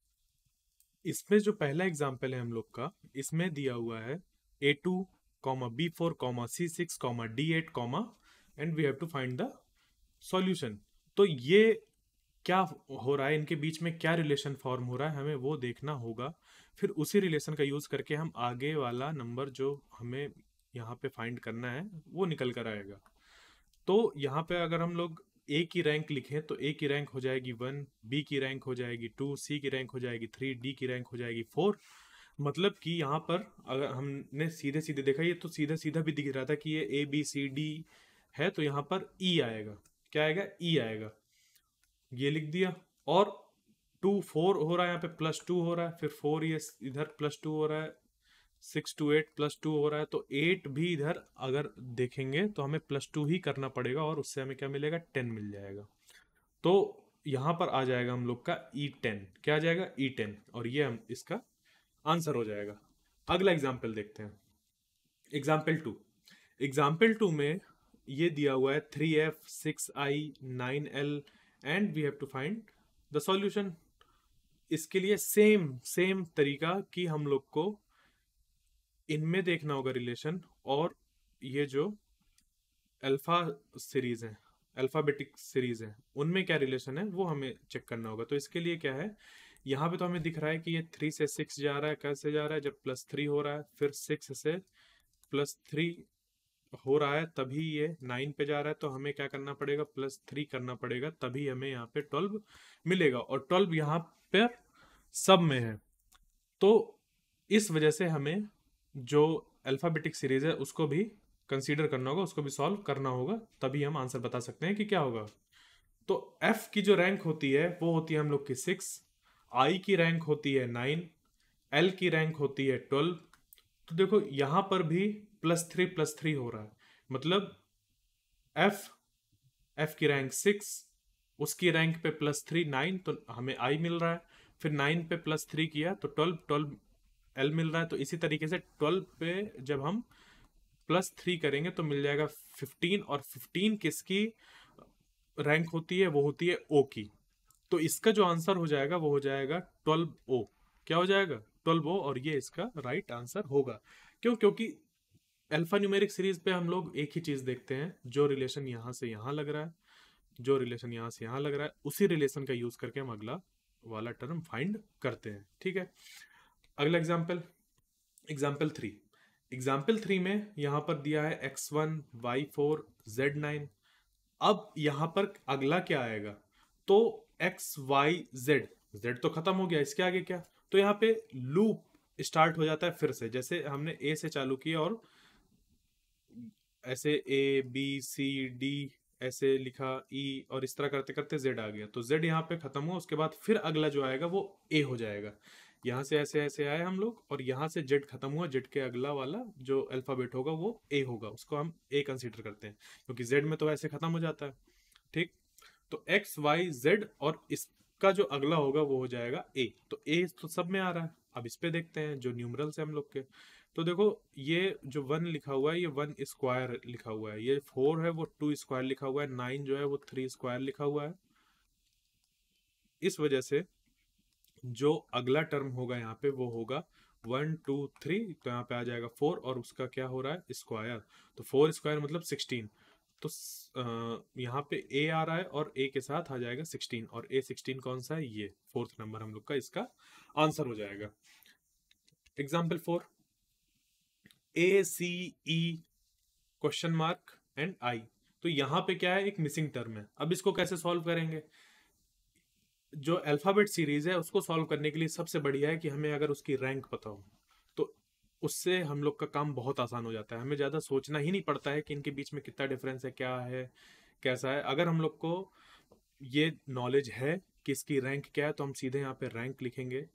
इसमें जो पहला एग्जाम्पल है हम लोग का, इसमें दिया हुआ है A2, B4, C6, D8, and we have to find the solution. तो ये क्या हो रहा है, इनके बीच में क्या रिलेशन फॉर्म हो रहा है, हमें वो देखना होगा। फिर उसी रिलेशन का यूज करके हम आगे वाला नंबर जो हमें यहाँ पे फाइंड करना है वो निकल कर आएगा। तो यहाँ पे अगर हम लोग ए की रैंक लिखें तो ए की रैंक हो जाएगी 1, बी की रैंक हो जाएगी 2, सी की रैंक हो जाएगी 3, डी की रैंक हो जाएगी 4। मतलब कि यहाँ पर अगर हमने सीधे सीधे देखा, ये तो सीधा सीधा भी दिख रहा था कि ये ए बी सी डी है, तो यहाँ पर ई आएगा। क्या आएगा? ई आएगा। ये लिख दिया। और 2 4 हो रहा है, यहाँ पे +2 हो रहा है, फिर 4 ये इधर +2 हो रहा है, 6 to 8 +2 हो रहा है, तो 8 भी इधर अगर देखेंगे तो हमें +2 ही करना पड़ेगा, और उससे हमें क्या मिलेगा? 10 मिल जाएगा। तो यहाँ पर आ जाएगा हम लोग का E10। क्या आ जाएगा? E10, और ये हम इसका आंसर हो जाएगा। अगला एग्जाम्पल देखते हैं, एग्जाम्पल 2। एग्जाम्पल 2 में ये दिया हुआ है 3F 6I 9L and we have to find the solution. इसके लिए सेम तरीका कि हम लोग को इनमें देखना होगा रिलेशन, और ये जो अल्फा सीरीज है, अल्फाबेटिक सीरीज है, उनमें क्या रिलेशन है वो हमें चेक करना होगा। तो इसके लिए क्या है, यहाँ पे तो हमें दिख रहा है कि ये 3 से 6 जा रहा है। कैसे जा रहा है? जब +3 हो रहा है, फिर 6 से +3 हो रहा है, तभी ये 9 पे जा रहा है। तो हमें क्या करना पड़ेगा? +3 करना पड़ेगा, तभी हमें यहाँ पे 12 मिलेगा, और 12 यहाँ पर सब में है। तो इस वजह से हमें जो अल्फाबेटिक सीरीज है उसको भी कंसीडर करना होगा, उसको भी सॉल्व करना होगा, तभी हम आंसर बता सकते हैं कि क्या होगा। तो F की जो रैंक होती है वो होती है हम लोग की 6, I की रैंक होती है 9, L की रैंक होती है 12, तो देखो यहां पर भी +3 हो रहा है, मतलब एफ एफ की रैंक 6, उसकी रैंक पे +3 9, तो हमें आई मिल रहा है। फिर 9 पे +3 किया तो 12 12 एल मिल रहा है। तो इसी तरीके से 12 पे जब हम +3 करेंगे तो मिल जाएगा 15, और 15 किसकी रैंक होती है? वो होती है ओ की। तो इसका जो आंसर हो जाएगा वो हो जाएगा 12 ओ। क्या हो जाएगा? 12 ओ, और ये इसका राइट आंसर होगा। क्यों? क्योंकि अल्फा न्यूमेरिक सीरीज पे हम लोग एक ही चीज देखते हैं, जो रिलेशन यहां से यहां लग रहा है, जो रिलेशन यहां से यहां लग रहा है, उसी रिलेशन का यूज करके हम अगला वाला टर्म फाइंड करते हैं। ठीक है, अगला एग्जाम्पल 3। एग्जाम्पल 3 में यहां पर दिया है x1 y4 z9। अब यहां पर अगला क्या आएगा? तो एक्स वाई जेड, जेड तो खत्म हो गया, इसके आगे क्या? तो यहाँ पे लूप स्टार्ट हो जाता है फिर से, जैसे हमने ए से चालू किया और ऐसे ए बी सी डी ऐसे लिखा, ई, और इस तरह करते करते जेड आ गया। तो जेड यहाँ पे खत्म हुआ, उसके बाद फिर अगला जो आएगा वो ए हो जाएगा। यहाँ से ऐसे ऐसे आए हम लोग, और यहाँ से जेड खत्म हुआ, जेड के अगला वाला जो अल्फाबेट होगा वो ए होगा, उसको हम ए कंसीडर करते हैं, क्योंकि जेड में तो ऐसे खत्म हो जाता है। ठीक, तो एक्स वाई जेड, और इसका जो अगला होगा वो हो जाएगा ए। तो ए तो सब में आ रहा है। अब इस पे देखते हैं जो न्यूमरल्स है हम लोग के। तो देखो ये जो 1 लिखा हुआ है ये 1 स्क्वायर लिखा हुआ है, ये 4 है वो 2 स्क्वायर लिखा हुआ है, 9 जो है वो 3 स्क्वायर लिखा हुआ है। इस वजह से जो अगला टर्म होगा यहाँ पे वो होगा 1 2 3, तो यहाँ पे आ जाएगा 4, और उसका क्या हो रहा है? स्क्वायर। तो 4 स्क्वायर मतलब 16। तो यहाँ पे ए आ रहा है, और ए के साथ आ जाएगा 16, और ए 16 कौन सा है? ये 4th नंबर हम लोग का इसका आंसर हो जाएगा। Example 4, A C E question mark and I. तो यहाँ पे क्या है? एक मिसिंग टर्म है। अब इसको कैसे सॉल्व करेंगे? जो अल्फाबेट सीरीज है उसको सॉल्व करने के लिए सबसे बढ़िया है कि हमें अगर उसकी रैंक पता हो, तो उससे हम लोग का काम बहुत आसान हो जाता है। हमें ज़्यादा सोचना ही नहीं पड़ता है कि इनके बीच में कितना डिफरेंस है, क्या है, कैसा है। अगर हम लोग को ये नॉलेज है कि इसकी रैंक क्या है, तो हम सीधे यहाँ पे रैंक लिखेंगे।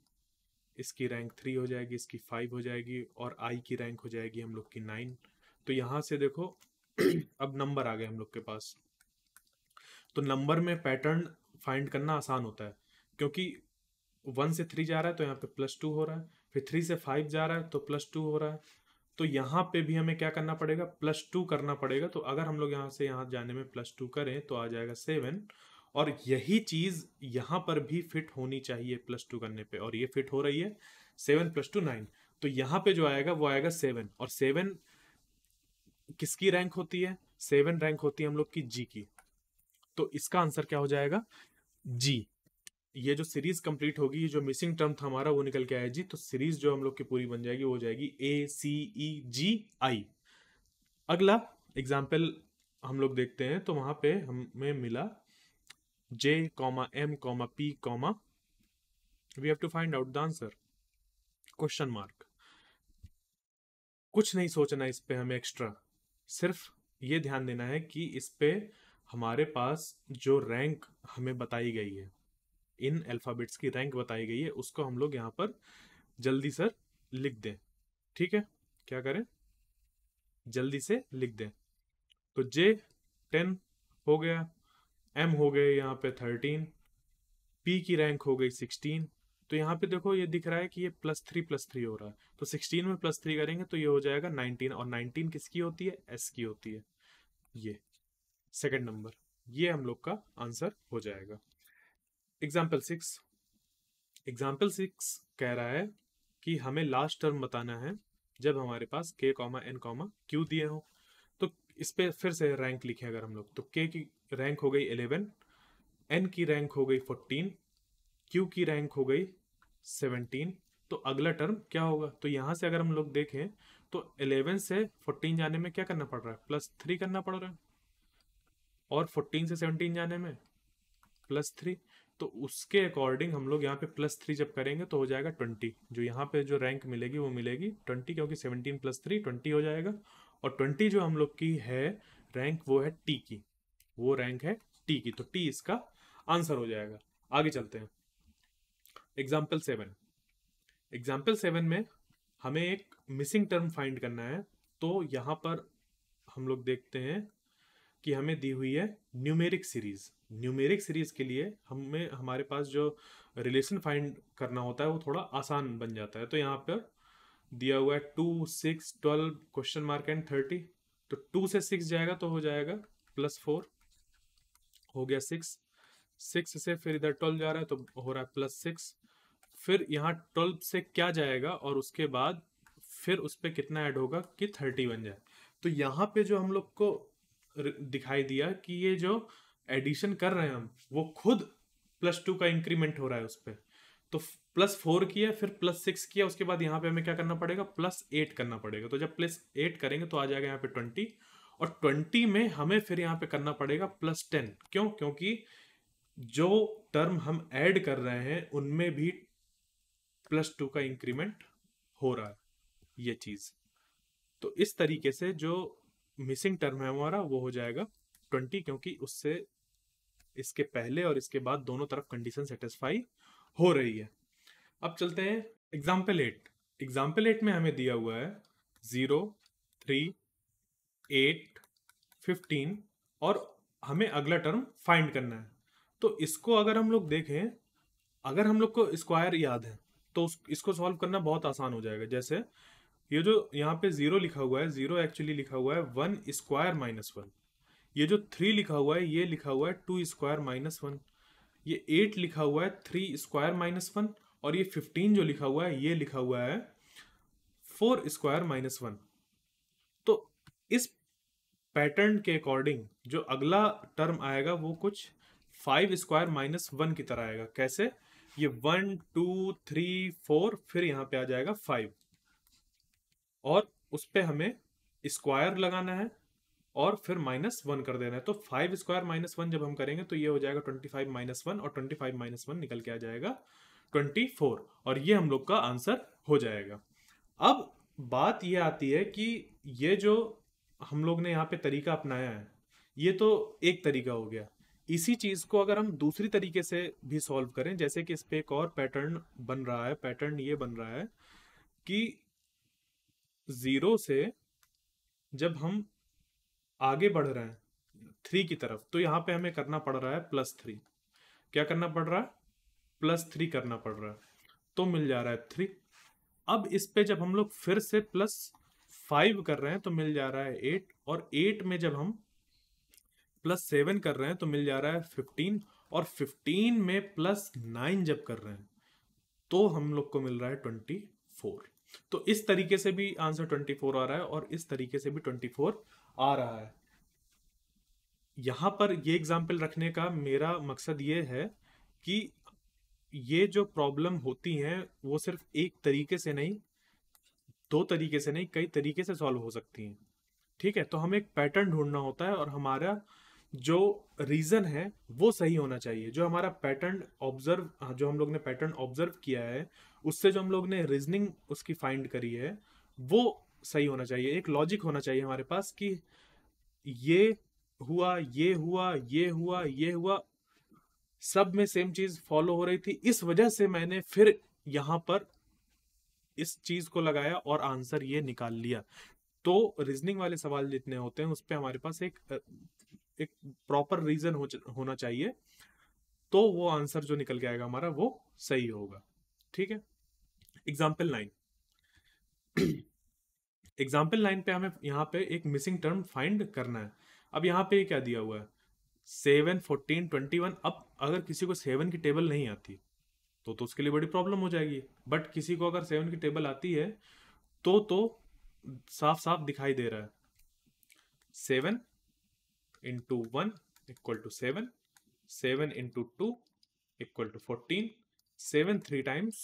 इसकी रैंक 3 हो जाएगी, इसकी 5 हो जाएगी, और आई की रैंक हो जाएगी हम लोग की 9। तो यहाँ से देखो अब नंबर आ गए हम लोग के पास। तो नंबर में पैटर्न फाइंड करना आसान होता है, क्योंकि 1 से 3 जा रहा है तो यहाँ पे +2 हो रहा है, फिर 3 से 5 जा रहा है तो +2 हो रहा है। तो यहाँ पे भी हमें क्या करना पड़ेगा? +2 करना पड़ेगा। तो अगर हम लोग यहाँ से यहाँ जाने में +2 करें तो आ जाएगा 7, और यही चीज यहाँ पर भी फिट होनी चाहिए +2 करने पे, और ये फिट हो रही है। 7 + 2 9। तो यहाँ पे जो आएगा वो आएगा 7, और 7 किसकी रैंक होती है? 7 रैंक होती है हम लोग की जी की। तो इसका आंसर क्या हो जाएगा? जी। ये जो सीरीज कंप्लीट होगी, ये जो मिसिंग टर्म था हमारा वो निकल के आया जी। तो सीरीज जो हम लोग की पूरी बन जाएगी वो हो जाएगी ACEGI। अगला एग्जाम्पल हम लोग देखते हैं, तो वहां पे हमें मिला J, M, P, we have to find out the answer, question mark. कुछ नहीं सोचना इस पे हमें एक्स्ट्रा, सिर्फ ये ध्यान देना है कि इस पे हमारे पास जो रैंक हमें बताई गई है, इन अल्फाबेट्स की रैंक बताई गई है, उसको हम लोग यहाँ पर जल्दी से लिख दें। ठीक है, क्या करें? जल्दी से लिख दें। तो J 10 हो गया, M हो गए यहाँ पे 13, P की रैंक हो गई 16। तो यहाँ पे देखो ये दिख रहा है कि ये +3 हो रहा है, तो 16 में +3 करेंगे तो ये हो जाएगा 19, और 19 किसकी होती है? S की होती है। ये सेकंड नंबर, ये हम लोग का आंसर हो जाएगा। एग्जाम्पल 6। एग्जाम्पल 6 कह रहा है कि हमें लास्ट टर्म बताना है जब हमारे पास K, N, Q दिए हो। तो इस पे फिर से रैंक लिखें अगर हम लोग, तो K की रैंक हो गई 11, N की रैंक हो गई 14, Q की रैंक हो गई 17। तो अगला टर्म क्या होगा? तो यहाँ से अगर हम लोग देखें तो 11 से 14 जाने में क्या करना पड़ रहा है? +3 करना पड़ रहा है, और 14 से 17 जाने में +3। तो उसके अकॉर्डिंग हम लोग यहाँ पे +3 जब करेंगे तो हो जाएगा 20। जो यहाँ पे जो रैंक मिलेगी वो मिलेगी 20, क्योंकि 17 + 3 20 हो जाएगा। और 20 जो हम लोग की है रैंक, वो है टी की, वो रैंक है टी की। तो टी इसका आंसर हो जाएगा। आगे चलते हैं। एग्जाम्पल 7। एग्जाम्पल 7 में हमें एक मिसिंग टर्म फाइंड करना है। तो यहाँ पर हम लोग देखते हैं कि हमें दी हुई है न्यूमेरिक सीरीज। न्यूमेरिक सीरीज के लिए हमें हमारे पास जो रिलेशन फाइंड करना होता है वो थोड़ा आसान बन जाता है। तो यहाँ पर दिया हुआ है 2, 6, 12 क्वेश्चन मार्क एंड 30। तो 2 से 6 जाएगा तो हो जाएगा +4, हो गया 6। 6 से फिर इधर 12 जा रहा है तो हो रहा है +6। फिर यहाँ 12 से क्या जाएगा और उसके बाद फिर उस पर कितना ऐड होगा कि 30 बन जाए। तो यहाँ पे जो हम लोग को दिखाई दिया कि ये जो एडिशन कर रहे हैं हम, वो खुद +2 का इंक्रीमेंट हो रहा है उस पर। तो +4 किया, फिर +6 किया, उसके बाद यहाँ पे हमें क्या करना पड़ेगा, +8 करना पड़ेगा। तो जब +8 करेंगे तो आ जाएगा यहाँ पे 20, और 20 में हमें फिर यहाँ पे करना पड़ेगा +10। क्यों? क्योंकि जो टर्म हम ऐड कर रहे हैं उनमें भी +2 का इंक्रीमेंट हो रहा है ये चीज। तो इस तरीके से जो मिसिंग टर्म है हमारा वो हो जाएगा 20, क्योंकि उससे इसके पहले और इसके बाद दोनों तरफ कंडीशन सेटिस्फाई हो रही है। अब चलते हैं एग्जाम्पल 8। एग्जाम्पल 8 में हमें दिया हुआ है 0, 3, 8, 15, और हमें अगला टर्म फाइंड करना है। तो इसको अगर हम लोग देखें, अगर हम लोग को स्क्वायर याद है तो इसको सॉल्व करना बहुत आसान हो जाएगा। जैसे ये जो यहाँ पे 0 लिखा हुआ है, 0 एक्चुअली लिखा हुआ है 1 स्क्वायर -1। ये जो 3 लिखा हुआ है ये लिखा हुआ है 2 स्क्वायर -1। ये 8 लिखा हुआ है 3 स्क्वायर -1। और ये 15 जो लिखा हुआ है ये लिखा हुआ है 4 स्क्वायर -1। तो इस पैटर्न के अकॉर्डिंग जो अगला टर्म आएगा वो कुछ 5 स्क्वायर -1 की तरह आएगा। कैसे? ये 1, 2, 3, 4, फिर यहाँ पे आ जाएगा 5, और उस पे हमें स्क्वायर लगाना है और फिर -1 कर देना है। तो 5 स्क्वायर -1 जब हम करेंगे तो ये हो जाएगा 25 -1, और 25 -1 निकल के आ जाएगा 24, और ये हम लोग का आंसर हो जाएगा। अब बात ये आती है कि ये जो हम लोग ने यहाँ पे तरीका अपनाया है ये तो एक तरीका हो गया। इसी चीज को अगर हम दूसरी तरीके से भी सॉल्व करें, जैसे कि इस पे एक और पैटर्न बन रहा है। पैटर्न ये बन रहा है कि 0 से जब हम आगे बढ़ रहे हैं 3 की तरफ, तो यहाँ पे हमें करना पड़ रहा है +3। क्या करना पड़ रहा है? +3 करना पड़ रहा है। तो मिल जा रहा है 3। अब इस पे जब हम लोग फिर से +5 कर रहे हैं तो मिल जा रहा है 8, और 8 में जब हम +7 कर रहे हैं तो मिल जा रहा है 15, और 15 में +9 जब कर रहे हैं तो हम लोग को मिल रहा है 24। तो इस तरीके से भी आंसर 24 आ रहा है, और इस तरीके से भी 24 आ रहा है। यहां पर ये एग्जाम्पल रखने का मेरा मकसद ये है कि ये जो प्रॉब्लम होती हैं वो सिर्फ एक तरीके से नहीं, दो तरीके से नहीं, कई तरीके से सॉल्व हो सकती हैं। ठीक है? तो हमें एक पैटर्न ढूंढना होता है, और हमारा जो रीजन है वो सही होना चाहिए। जो हमारा पैटर्न ऑब्जर्व, जो हम लोग ने पैटर्न ऑब्जर्व किया है, उससे जो हम लोग ने रीजनिंग उसकी फाइंड करी है वो सही होना चाहिए। एक लॉजिक होना चाहिए हमारे पास कि ये हुआ, ये हुआ, ये हुआ, ये हुआ, सब में सेम चीज फॉलो हो रही थी, इस वजह से मैंने फिर यहां पर इस चीज को लगाया और आंसर ये निकाल लिया। तो रीजनिंग वाले सवाल जितने होते हैं उस पे हमारे पास एक प्रॉपर रीजन होना चाहिए, तो वो आंसर जो निकल के आएगा हमारा वो सही होगा। ठीक है? एग्जाम्पल 9। एग्जाम्पल 9 पे हमें यहाँ पे एक मिसिंग टर्म फाइंड करना है। अब यहाँ पे क्या दिया हुआ है? 7, 14, 21। अब अगर किसी को 7 की टेबल नहीं आती तो उसके लिए बड़ी प्रॉब्लम हो जाएगी। बट किसी को अगर 7 की टेबल आती है तो साफ साफ दिखाई दे रहा है 7 into 1 equal to 7, 7 into 2 equal to 14, 7 3 times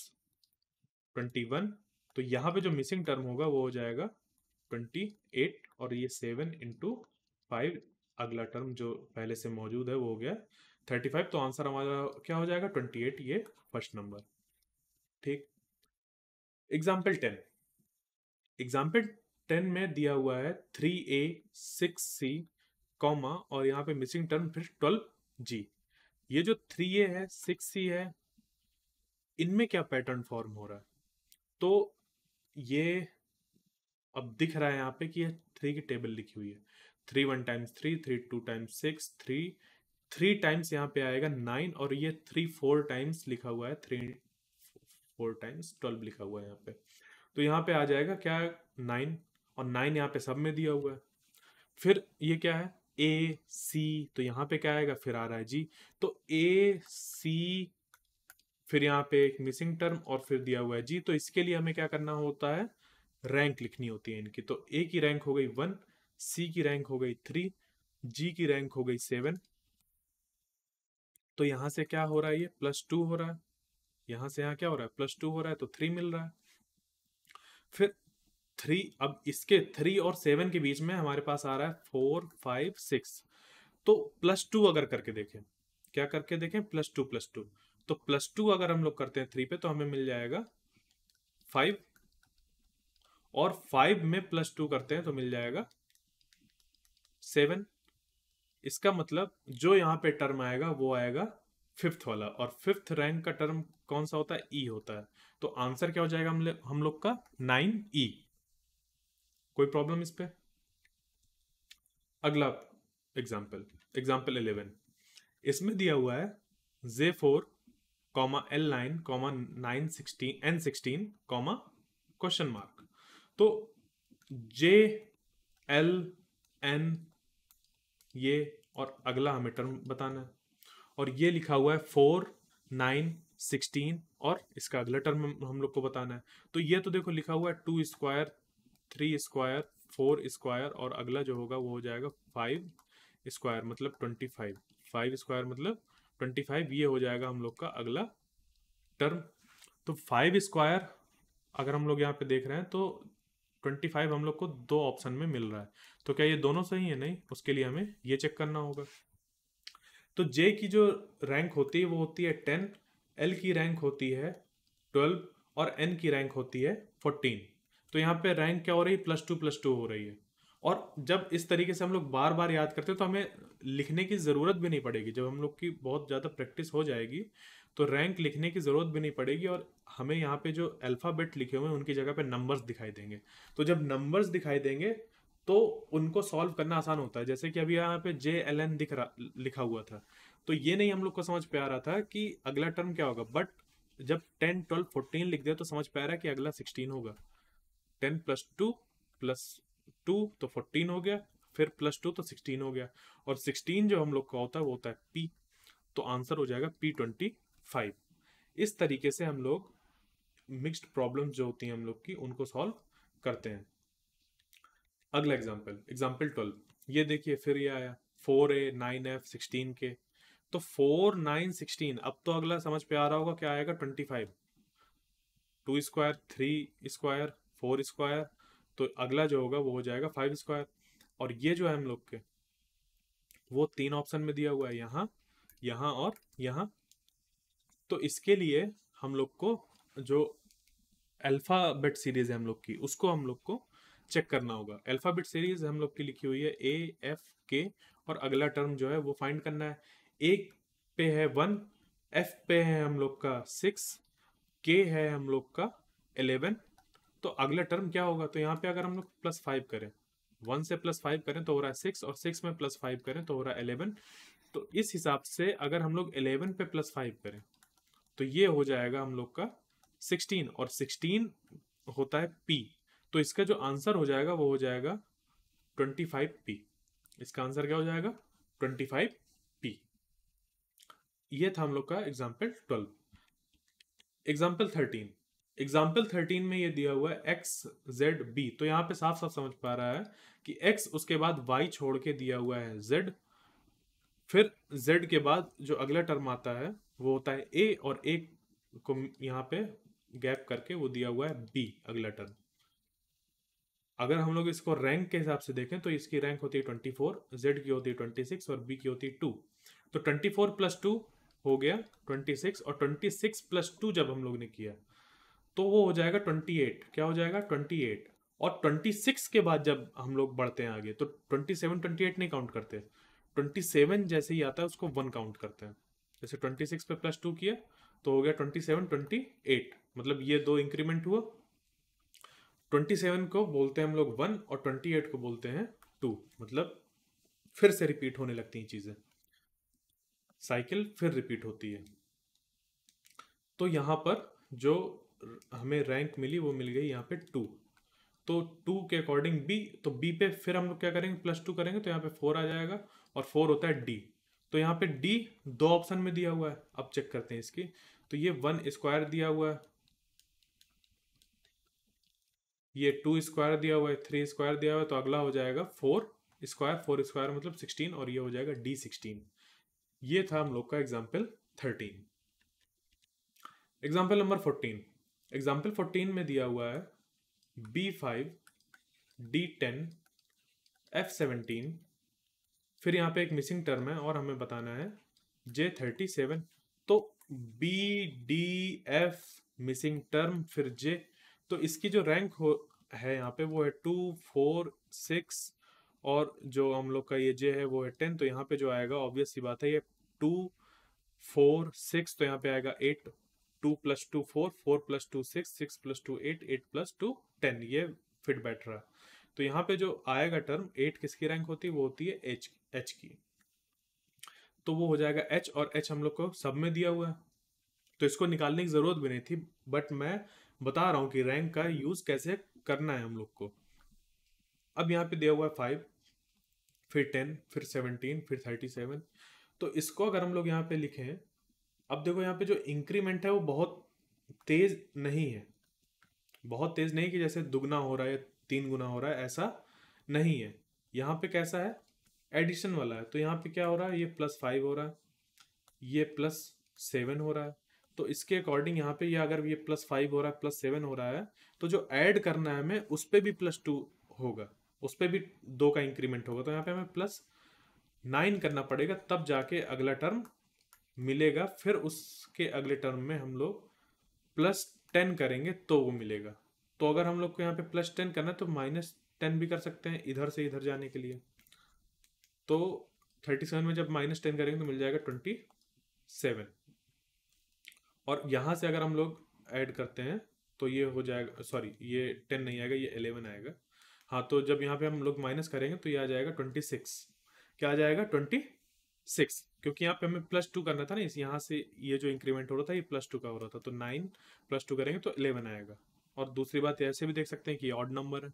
21। तो यहाँ पे जो मिसिंग टर्म होगा वो हो जाएगा 28, और ये 7 इंटू 5, अगला टर्म जो पहले से मौजूद है वो हो गया 35। तो आंसर हमारा क्या हो जाएगा? 28, ये फर्स्ट नंबर। ठीक। एग्जाम्पल 10। एग्जाम्पल 10 में दिया हुआ है 3a, 6c, कॉमा, और यहाँ पे मिसिंग टर्म फिर 12g। ये जो 3a है, 6c है, इनमें क्या पैटर्न फॉर्म हो रहा है? तो ये अब दिख रहा है यहाँ पे कि ये 3 की टेबल लिखी हुई है। 3 1 टाइम्स 3, 3 2 टाइम्स 6, 3 टाइम्स यहाँ पे आएगा 9, और ये 3 4 टाइम्स लिखा हुआ है, 3 4 टाइम्स 12 लिखा हुआ है यहाँ पे। तो यहाँ पे आ जाएगा क्या, 9, और 9 यहाँ पे सब में दिया हुआ है। फिर ये क्या है, ए सी, तो यहाँ पे क्या आएगा, फिर आ रहा है जी। तो ए सी, फिर यहाँ पे एक मिसिंग टर्म, और फिर दिया हुआ है जी। तो इसके लिए हमें क्या करना होता है, रैंक लिखनी होती है इनकी। तो ए की रैंक हो गई 1, सी की रैंक हो गई 3, जी की रैंक हो गई 7। तो यहाँ से क्या हो रहा है, ये +2 हो रहा है, यहाँ से यहाँ क्या हो रहा है, +2 हो रहा है, तो 3 मिल रहा है। फिर 3, अब इसके 3 और 7 के बीच में हमारे पास आ रहा है 4 5 6। तो +2 अगर करके देखें, क्या करके देखें, +2 तो +2 अगर हम लोग करते हैं 3 पे, तो हमें मिल जाएगा 5, और 5 में +2 करते हैं तो मिल जाएगा 7। इसका मतलब जो यहाँ पे टर्म आएगा वो आएगा फिफ्थ वाला, और फिफ्थ रैंक का टर्म कौन सा होता है, ई होता है। तो आंसर क्या हो जाएगा हम लोग का 9E। कोई प्रॉब्लम इस पे? अगला एग्जाम्पल, एग्जाम्पल 11, इसमें दिया हुआ है J4 L9 916 N16 question mark. तो JLN ये, और अगला हमें टर्म बताना है, और ये लिखा हुआ है 4 9 16, और इसका अगला टर्म हम लोग को बताना है। तो ये तो देखो लिखा हुआ है 2 स्क्वायर 3 स्क्वायर 4 स्क्वायर, और अगला जो होगा वो हो जाएगा 5 स्क्वायर मतलब 25, 5 स्क्वायर मतलब 25, ये हो जाएगा हम लोग का अगला टर्म। तो 5 स्क्वायर अगर हम लोग यहाँ पे देख रहे हैं तो 25 हम लोग को दो ऑप्शन में मिल रहा है। तो क्या ये दोनों सही है? नहीं, उसके लिए हमें ये चेक करना होगा। तो जे की जो रैंक होती है वो होती है 10, एल की रैंक होती है 12, और एन की रैंक होती है 14। तो यहाँ पे रैंक क्या हो रही है, +2 हो रही है। और जब इस तरीके से हम लोग बार बार याद करते हैं तो हमें लिखने की ज़रूरत भी नहीं पड़ेगी। जब हम लोग की बहुत ज़्यादा प्रैक्टिस हो जाएगी तो रैंक लिखने की ज़रूरत भी नहीं पड़ेगी, और हमें यहाँ पे जो अल्फ़ाबेट लिखे हुए हैं उनकी जगह पे नंबर्स दिखाई देंगे। तो जब नंबर्स दिखाई देंगे तो उनको सॉल्व करना आसान होता है। जैसे कि अभी यहाँ पे JLN दिख रहा लिखा हुआ था, तो ये नहीं हम लोग को समझ पे आ रहा था कि अगला टर्म क्या होगा, बट जब 10 12 14 लिख दिया तो समझ पे आ रहा है कि अगला 16 होगा। 10 + 2 तो 14 हो गया, फिर +2 तो 16 हो गया, और 16 जो हम लोग का होता है वो होता है P। तो आंसर हो जाएगा P25। इस तरीके से हम लोग मिक्स्ड प्रॉब्लम्स जो होती हैं हम लोग की उनको सॉल्व करते हैं। अगला एग्जाम्पल, एग्जाम्पल 12, ये देखिए फिर ये आया 4A 9F 16K। तो 4 9 16, अब तो अगला समझ पे आ रहा होगा क्या आएगा, 25, 2 स्क्वायर 3 स्क्वायर 4 स्क्वायर, तो अगला जो होगा वो हो जाएगा 5 स्क्वायर। और ये जो है हम लोग के वो 3 ऑप्शन में दिया हुआ है, यहाँ यहाँ और यहाँ। तो इसके लिए हम लोग को जो अल्फ़ाबेट सीरीज है हम लोग की उसको हम लोग को चेक करना होगा। अल्फ़ाबेट सीरीज हम लोग की लिखी हुई है AFK, और अगला टर्म जो है वो फाइंड करना है। ए पे है 1, F पे है हम लोग का 6, K है हम लोग का 11। तो अगला टर्म क्या होगा, तो यहाँ पे अगर हम लोग +5 करें, 1 से +5 करें तो हो रहा है 6, और 6 में +5 करें तो हो रहा है 11। तो इस हिसाब से अगर हम लोग 11 पे +5 करें तो ये हो जाएगा हम लोग का 16, और 16 होता है P। तो इसका जो आंसर हो जाएगा वो हो जाएगा 25P। इसका आंसर क्या हो जाएगा, 25P। ये था हम लोग का एग्जाम्पल 12। एग्जाम्पल 13, एग्जाम्पल 13 में ये दिया हुआ है XZB। तो यहाँ पे साफ साफ समझ पा रहा है कि X उसके बाद Y छोड़ के दिया हुआ है Z, फिर Z के बाद जो अगला टर्म आता है वो होता है A, और A को यहाँ पे गैप करके वो दिया हुआ है B अगला टर्म। अगर हम लोग इसको रैंक के हिसाब से देखें तो इसकी रैंक होती है 24, Z की होती है 26, और B की होती है 2। तो 24 + 2 हो गया 26, और 26 + 2 जब हम लोग ने किया तो वो हो जाएगा 28। क्या हो जाएगा, 28। और 26 के बाद जब हम लोग बढ़ते हैं आगे तो 27 28 नहीं काउंट करते, 27 जैसे ही आता है उसको 1 काउंट करते हैं। जैसे 26 पे +2 किया तो हो गया 27 28, मतलब ये दो इंक्रीमेंट हुआ। 27 को बोलते हैं हम लोग 1 और 28 को बोलते हैं 2। मतलब फिर से रिपीट होने लगती हैं चीजें, साइकिल फिर रिपीट होती है। तो यहाँ पर जो हमें रैंक मिली वो मिल गई यहाँ पे 2। तो 2 के अकॉर्डिंग बी, तो बी पे फिर हम लोग क्या करेंगे, +2 करेंगे तो यहाँ पे 4 आ जाएगा, और 4 होता है डी। तो यहाँ पे डी दो ऑप्शन में दिया हुआ है, अब चेक करते हैं इसकी। तो ये 1 स्क्वायर दिया हुआ है, ये 2 स्क्वायर दिया हुआ है, 3 स्क्वायर दिया हुआ है, तो अगला हो जाएगा 4 स्क्वायर। 4 स्क्वायर मतलब 16, और ये हो जाएगा डी 16। ये था हम लोग का एग्जाम्पल 13। Example number 14। एग्जाम्पल 14 में दिया हुआ है B5 D10 F17, फिर यहाँ पे एक मिसिंग टर्म है और हमें बताना है J37। तो B D F missing term फिर J, तो इसकी जो रैंक हो है यहाँ पे वो है 2 4 6, और जो हम लोग का ये J है वो है 10। तो यहाँ पे जो आएगा ऑब्वियस सी बात है, ये 2 4 6, तो यहाँ पे आएगा 8। 2 + 2 4, 4 + 2 6, 6 + 2 8, 8 + 2 10, ये फिट बैठ रहा है। तो यहाँ पे जो आएगा टर्म 8 किसकी रैंक होती है, वो होती है एच की। तो वो हो जाएगा एच, और एच हम लोग को सब में दिया हुआ है, तो इसको निकालने की जरूरत भी नहीं थी, बट मैं बता रहा हूँ कि रैंक का यूज कैसे करना है हम लोग को। अब यहाँ पे दिया हुआ है 5, फिर 10, फिर 17, फिर 37। तो इसको अगर हम लोग यहाँ पे लिखें, अब देखो यहाँ पे जो इंक्रीमेंट है वो बहुत तेज नहीं है, बहुत तेज नहीं कि जैसे दुगना हो रहा है, 3 गुना हो रहा है, ऐसा नहीं है। यहाँ पे कैसा है, एडिशन वाला है। तो यहाँ पे क्या हो रहा है, ये +5 हो रहा है, ये +7 हो रहा है। तो इसके अकॉर्डिंग यहाँ पे ये अगर ये +5 हो रहा है, +7 हो रहा है, तो जो ऐड करना है हमें उस पर भी +2 होगा, उस पर भी 2 का इंक्रीमेंट होगा। तो यहाँ पे हमें +9 करना पड़ेगा, तब जाके अगला टर्म मिलेगा। फिर उसके अगले टर्म में हम लोग +10 करेंगे तो वो मिलेगा। तो अगर हम लोग को यहाँ पे +10 करना है तो -10 भी कर सकते हैं इधर से इधर जाने के लिए। तो 37 में जब -10 करेंगे तो मिल जाएगा 27, और यहाँ से अगर हम लोग ऐड करते हैं तो ये हो जाएगा, सॉरी ये 10 नहीं आएगा, ये 11 आएगा। हाँ, तो जब यहाँ पे हम लोग माइनस करेंगे तो ये आ जाएगा 26। क्या आ जाएगा, 26, क्योंकि यहाँ पे हमें +2 करना था ना, इस यहाँ से ये जो इंक्रीमेंट हो रहा था ये +2 का हो रहा था, तो 9 +2 करेंगे तो 11 आएगा। और दूसरी बात ऐसे भी देख सकते हैं कि ऑड नंबर है,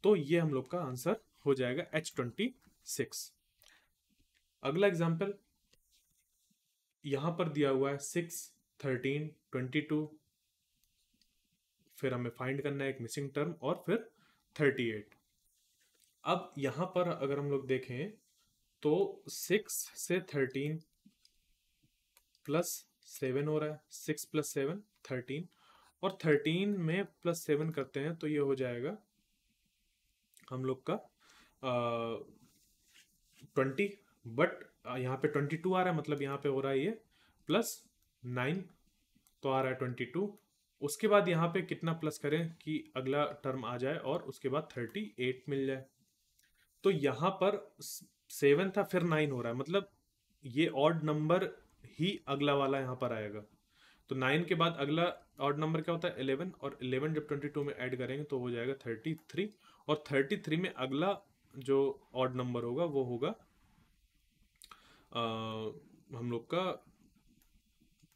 तो ये हम लोग का आंसर हो जाएगा H26। अगला एग्जाम्पल यहाँ पर दिया हुआ है 6 13 22, फिर हमें फाइंड करना है एक मिसिंग टर्म, और फिर 38। अब यहाँ पर अगर हम लोग देखें तो 6 से 13 +7 हो रहा है, 6 + 7 13, और 13 में +7 करते हैं तो ये हो जाएगा हम लोग का 20। बट यहाँ पे 22 आ रहा है, मतलब यहाँ पे हो रहा है ये +9, तो आ रहा है 22। उसके बाद यहाँ पे कितना प्लस करें कि अगला टर्म आ जाए और उसके बाद 38 मिल जाए। तो यहाँ पर 7 था, फिर 9 हो रहा है, मतलब ये ऑड नंबर ही अगला वाला यहाँ पर आएगा। तो 9 के बाद अगला ऑड नंबर क्या होता है, 11, और 11 जब 22 में ऐड करेंगे तो हो जाएगा 33, और 33 में अगला जो ऑड नंबर होगा वो होगा हम लोग का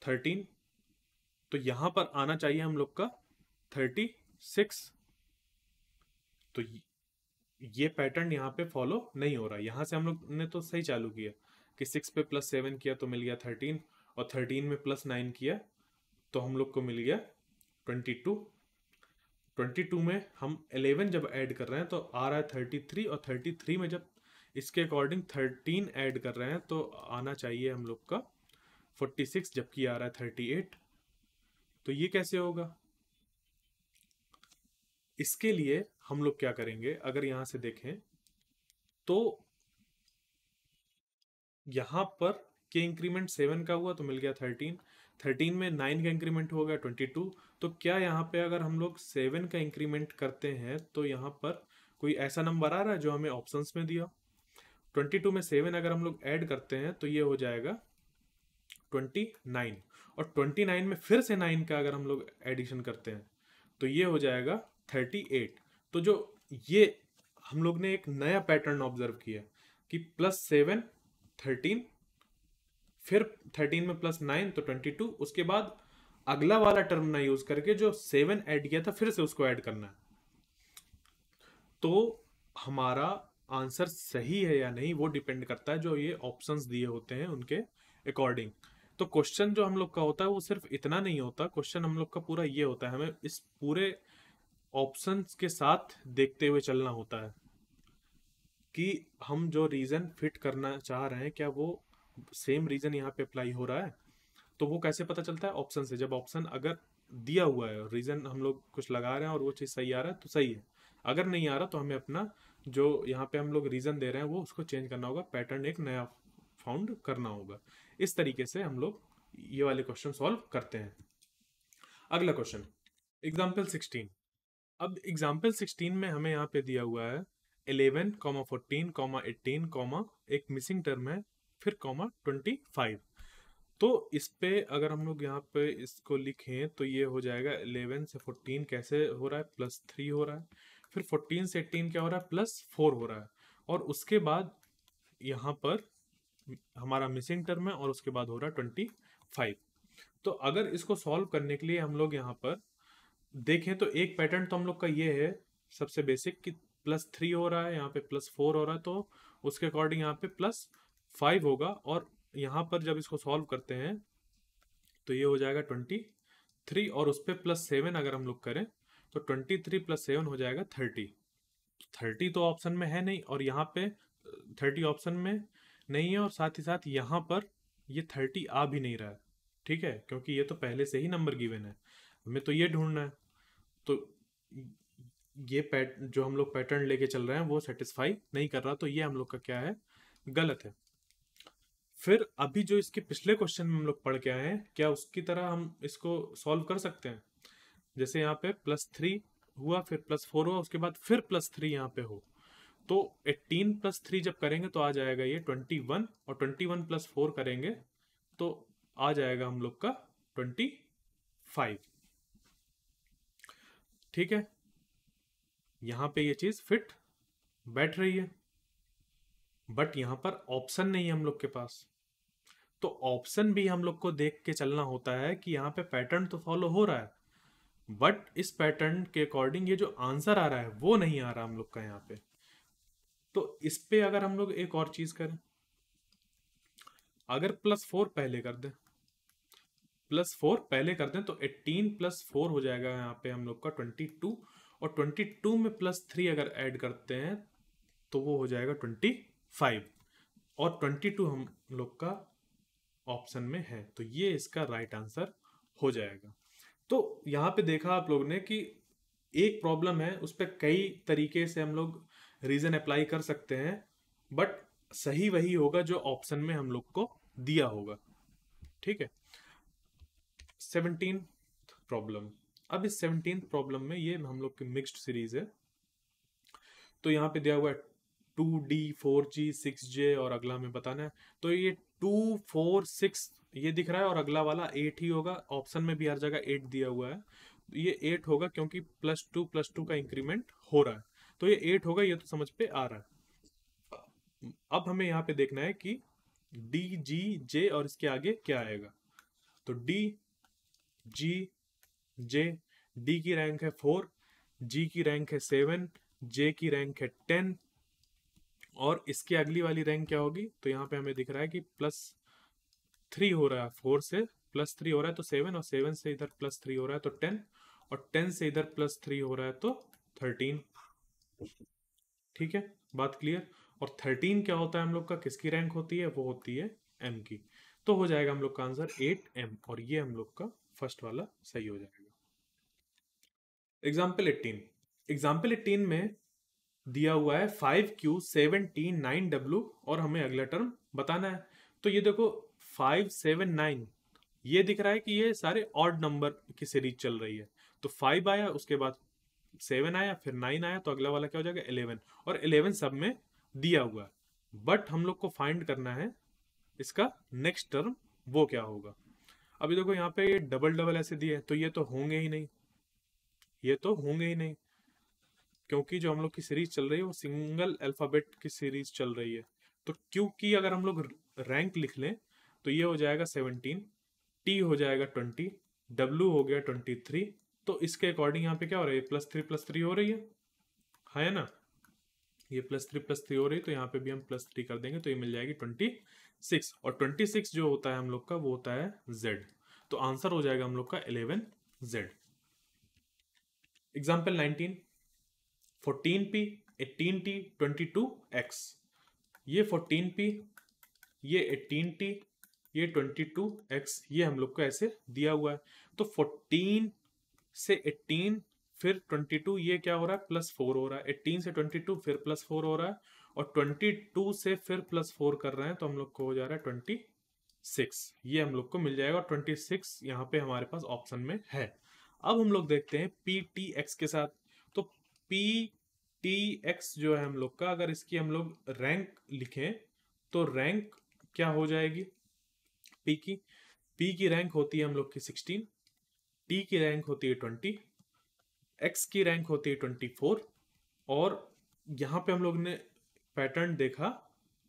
13। तो यहाँ पर आना चाहिए हम लोग का 36। तो ये पैटर्न यहाँ पे फॉलो नहीं हो रहा है। यहाँ से हम लोग ने तो सही चालू किया कि 6 पे +7 किया तो मिल गया 13, और 13 में +9 किया तो हम लोग को मिल गया 22। 22 में हम 11 जब ऐड कर रहे हैं तो आ रहा है 33, और 33 में जब इसके अकॉर्डिंग 13 ऐड कर रहे हैं तो आना चाहिए हम लोग का 46, जबकि आ रहा है 38। तो ये कैसे होगा, इसके लिए हम लोग क्या करेंगे, अगर यहां से देखें तो यहां पर के इंक्रीमेंट 7 का हुआ तो मिल गया 13, 13 में 9 का इंक्रीमेंट हो गया 22। तो क्या यहाँ पे अगर हम लोग 7 का इंक्रीमेंट करते हैं तो यहाँ पर कोई ऐसा नंबर आ रहा है जो हमें ऑप्शंस में दिया। 22 में 7 अगर हम लोग ऐड करते हैं तो ये हो जाएगा 29, और 29 में फिर से 9 का अगर हम लोग एडिशन करते हैं तो ये हो जाएगा 38। तो जो ये हम लोग ने एक नया पैटर्न ऑब्जर्व किया कि +7 13, फिर 13 में +9 तो 22, उसके बाद अगला वाला टर्म ना यूज करके जो 7 ऐड किया था फिर से उसको ऐड करना है। तो हमारा आंसर सही है या नहीं वो डिपेंड करता है जो ये ऑप्शंस दिए होते हैं उनके अकॉर्डिंग। तो क्वेश्चन जो हम लोग का होता है वो सिर्फ इतना नहीं होता, क्वेश्चन हम लोग का पूरा ये होता है, हमें इस पूरे ऑप्शंस के साथ देखते हुए चलना होता है कि हम जो रीजन फिट करना चाह रहे हैं क्या वो सेम रीजन यहाँ पे अप्लाई हो रहा है। तो वो कैसे पता चलता है? ऑप्शन से। जब ऑप्शन अगर दिया हुआ है, रीजन हम लोग कुछ लगा रहे हैं और वो चीज़ सही आ रहा है तो सही है, अगर नहीं आ रहा तो हमें अपना जो यहाँ पे हम लोग रीजन दे रहे हैं वो उसको चेंज करना होगा, पैटर्न एक नया फाउंड करना होगा। इस तरीके से हम लोग ये वाले क्वेश्चन सॉल्व करते हैं। अगला क्वेश्चन, एग्जाम्पल 16। अब एग्जाम्पल 16 में हमें यहाँ पे दिया हुआ है 11, 14, 18, एक मिसिंग टर्म है, फिर 25। तो इस पे अगर हम लोग यहाँ पे इसको लिखें तो ये हो जाएगा 11 से 14 कैसे हो रहा है, +3 हो रहा है, फिर 14 से 18 क्या हो रहा है, +4 हो रहा है, और उसके बाद यहाँ पर हमारा मिसिंग टर्म है और उसके बाद हो रहा है 25। तो अगर इसको सॉल्व करने के लिए हम लोग यहाँ पर देखें तो एक पैटर्न तो हम लोग का ये है सबसे बेसिक कि +3 हो रहा है, यहाँ पे +4 हो रहा है, तो उसके अकॉर्डिंग यहाँ पे +5 होगा। और यहाँ पर जब इसको सॉल्व करते हैं तो ये हो जाएगा 23, और उस पर +7 अगर हम लोग करें तो 23 + 7 हो जाएगा 30। 30 तो ऑप्शन में है नहीं, और यहाँ पे 30 ऑप्शन में नहीं है, और साथ ही साथ यहाँ पर ये 30 आ भी नहीं रहा है। ठीक है, क्योंकि ये तो पहले से ही नंबर गिवन है, हमें तो ये ढूंढना है। तो ये जो हम लोग पैटर्न लेके चल रहे हैं वो सेटिस्फाई नहीं कर रहा, तो ये हम लोग का क्या है, गलत है। फिर अभी जो इसके पिछले क्वेश्चन में हम लोग पढ़ के आए हैं, क्या उसकी तरह हम इसको सॉल्व कर सकते हैं? जैसे यहाँ पे +3 हुआ, फिर +4 हुआ, उसके बाद फिर +3 यहाँ पे हो, तो 18 + 3 जब करेंगे तो आ जाएगा ये 21, और 21 + 4 करेंगे तो आ जाएगा हम लोग का 25। ठीक है, यहाँ पे ये चीज फिट बैठ रही है, बट यहाँ पर ऑप्शन नहीं है हम लोग के पास। तो ऑप्शन भी हम लोग को देख के चलना होता है कि यहाँ पे पैटर्न तो फॉलो हो रहा है, बट इस पैटर्न के अकॉर्डिंग ये जो आंसर आ रहा है वो नहीं आ रहा हम लोग का यहाँ पे। तो इस पे अगर हम लोग एक और चीज करें, अगर +4 पहले कर दें, +4 पहले कर दें तो 18 + 4 हो जाएगा यहाँ पे हम लोग का 22, और 22 में +3 अगर ऐड करते हैं तो वो हो जाएगा 25, और 22 हम लोग का ऑप्शन में है, तो ये इसका राइट आंसर हो जाएगा। तो यहाँ पे देखा आप लोग ने कि एक प्रॉब्लम है उस पर कई तरीके से हम लोग रीजन अप्लाई कर सकते हैं, बट सही वही होगा जो ऑप्शन में हम लोग को दिया होगा। ठीक है, 17 प्रॉब्लम। अब इस 17 प्रॉब्लम में ये हम लोग की मिक्स्ड सीरीज है, तो यहाँ पे दिया हुआ है 2D 4G 6J, और अगला हमें बताना है। तो ये 2 4 6 ये दिख रहा है, और अगला वाला 8 ही होगा, ऑप्शन में भी हर जगह 8 दिया हुआ है, तो ये 8 होगा क्योंकि +2 का इंक्रीमेंट हो रहा है, तो ये 8 होगा, ये तो समझ पे आ रहा है। अब हमें यहाँ पे देखना है कि DG J और इसके आगे क्या आएगा। तो DG J, D की रैंक है 4, G की रैंक है 7, J की रैंक है 10, और इसकी अगली वाली रैंक क्या होगी? तो यहाँ पे हमें दिख रहा है कि +3 हो रहा है, 4 से +3 हो रहा है तो 7, और 7 से इधर +3 हो रहा है तो 10, और 10 से इधर +3 हो रहा है तो 13। ठीक है, बात क्लियर। और 13 क्या होता है हम लोग का, किसकी रैंक होती है? वो होती है M की। तो हो जाएगा हम लोग का आंसर 8M, और ये हम लोग का फर्स्ट वाला सही हो जाएगा। एग्जाम्पल 18। एग्जाम्पल 18 में दिया हुआ है 5Q 17 9W, और हमें अगला टर्म बताना है। तो ये देखो 5 7 9, ये दिख रहा है कि ये सारे ऑड नंबर की सीरीज चल रही है। तो 5 आया, उसके बाद 7 आया, फिर 9 आया, तो अगला वाला क्या हो जाएगा 11, और 11 सब में दिया हुआ है, बट हम लोग को फाइंड करना है इसका नेक्स्ट टर्म वो क्या होगा। अभी देखो यहाँ पे ये डबल डबल ऐसे दिए, तो ये तो होंगे ही नहीं, ये तो होंगे ही नहीं। क्योंकि जो हम लोग की सीरीज चल रही है वो सिंगल अल्फाबेट की सीरीज चल रही है। तो क्यू की अगर हम लोग रैंक लिख लें तो ये हो जाएगा 17, टी हो जाएगा 20, डब्ल्यू हो गया 23। तो इसके अकॉर्डिंग यहाँ पे क्या हो रहा है, +3 हो रही है ना। ये +3 हो रही है, तो यहाँ पे भी हम +3 कर देंगे तो ये मिल जाएगी 26। और 26 जो होता है हम लोग का वो होता है जेड। तो आंसर हो जाएगा हम लोग का 11 Z. Example 19, 14p, 18t, 22x। ये 14p, ये 18t, ये 22x, ये हम लोग को ऐसे दिया हुआ है। तो 14 से 18 फिर 22, ये क्या हो रहा है, +4 हो रहा है। 18 से 22 फिर +4 हो रहा है, और 22 से फिर +4 कर रहे हैं तो हम लोग को हो जा रहा है 26। ये हम लोग को मिल जाएगा, और 26 यहाँ पे हमारे पास ऑप्शन में है। अब हम लोग देखते हैं पी टी एक्स के साथ। तो पी टी एक्स जो है हम लोग का, अगर इसकी हम लोग रैंक लिखें तो रैंक क्या हो जाएगी, पी की रैंक होती है हम लोग की 16, टी की रैंक होती है 20, एक्स की रैंक होती है 24। और यहाँ पे हम लोग ने पैटर्न देखा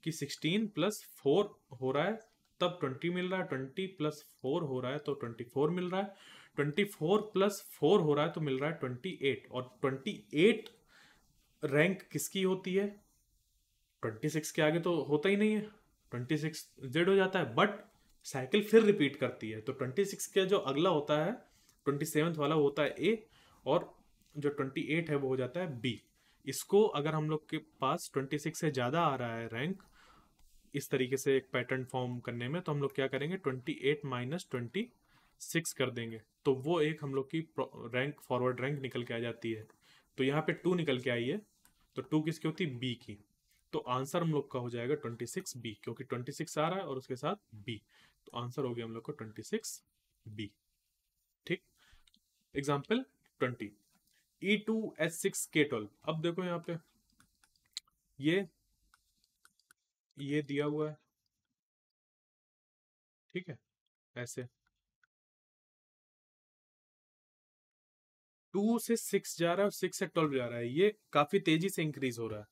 कि 16 + 4 हो रहा है तब 20 मिल रहा है, 20 + 4 हो रहा है तो 24 मिल रहा है, 24 + 4 हो रहा है तो मिल रहा है 28। और 28 रैंक किसकी होती है, 26 के आगे तो होता ही नहीं है, 26 जेड हो जाता है। बट साइकिल फिर रिपीट करती है, तो 26 का जो अगला होता है 27th वाला होता है ए, और जो 28 है वो हो जाता है बी। इसको अगर हम लोग के पास 26 से ज़्यादा आ रहा है रैंक इस तरीके से एक पैटर्न फॉर्म करने में, तो हम लोग क्या करेंगे, 28 - 26 कर देंगे, तो वो एक हम लोग की रैंक, फॉरवर्ड रैंक निकल के आ जाती है। तो यहाँ पे 2 निकल के आई है, तो 2 किसकी होती है, बी की। तो आंसर हम लोग का हो जाएगा 26 बी, क्योंकि 26 आ रहा है और उसके साथ बी, तो आंसर हो गया हम लोग को 26 बी। ठीक। Example 20, E2H6K12। अब देखो यहाँ पे ये ये दिया हुआ है, ठीक है, ऐसे 2 से 6 जा रहा है और 6 से 12 जा रहा है, ये काफी तेजी से इंक्रीज हो रहा है।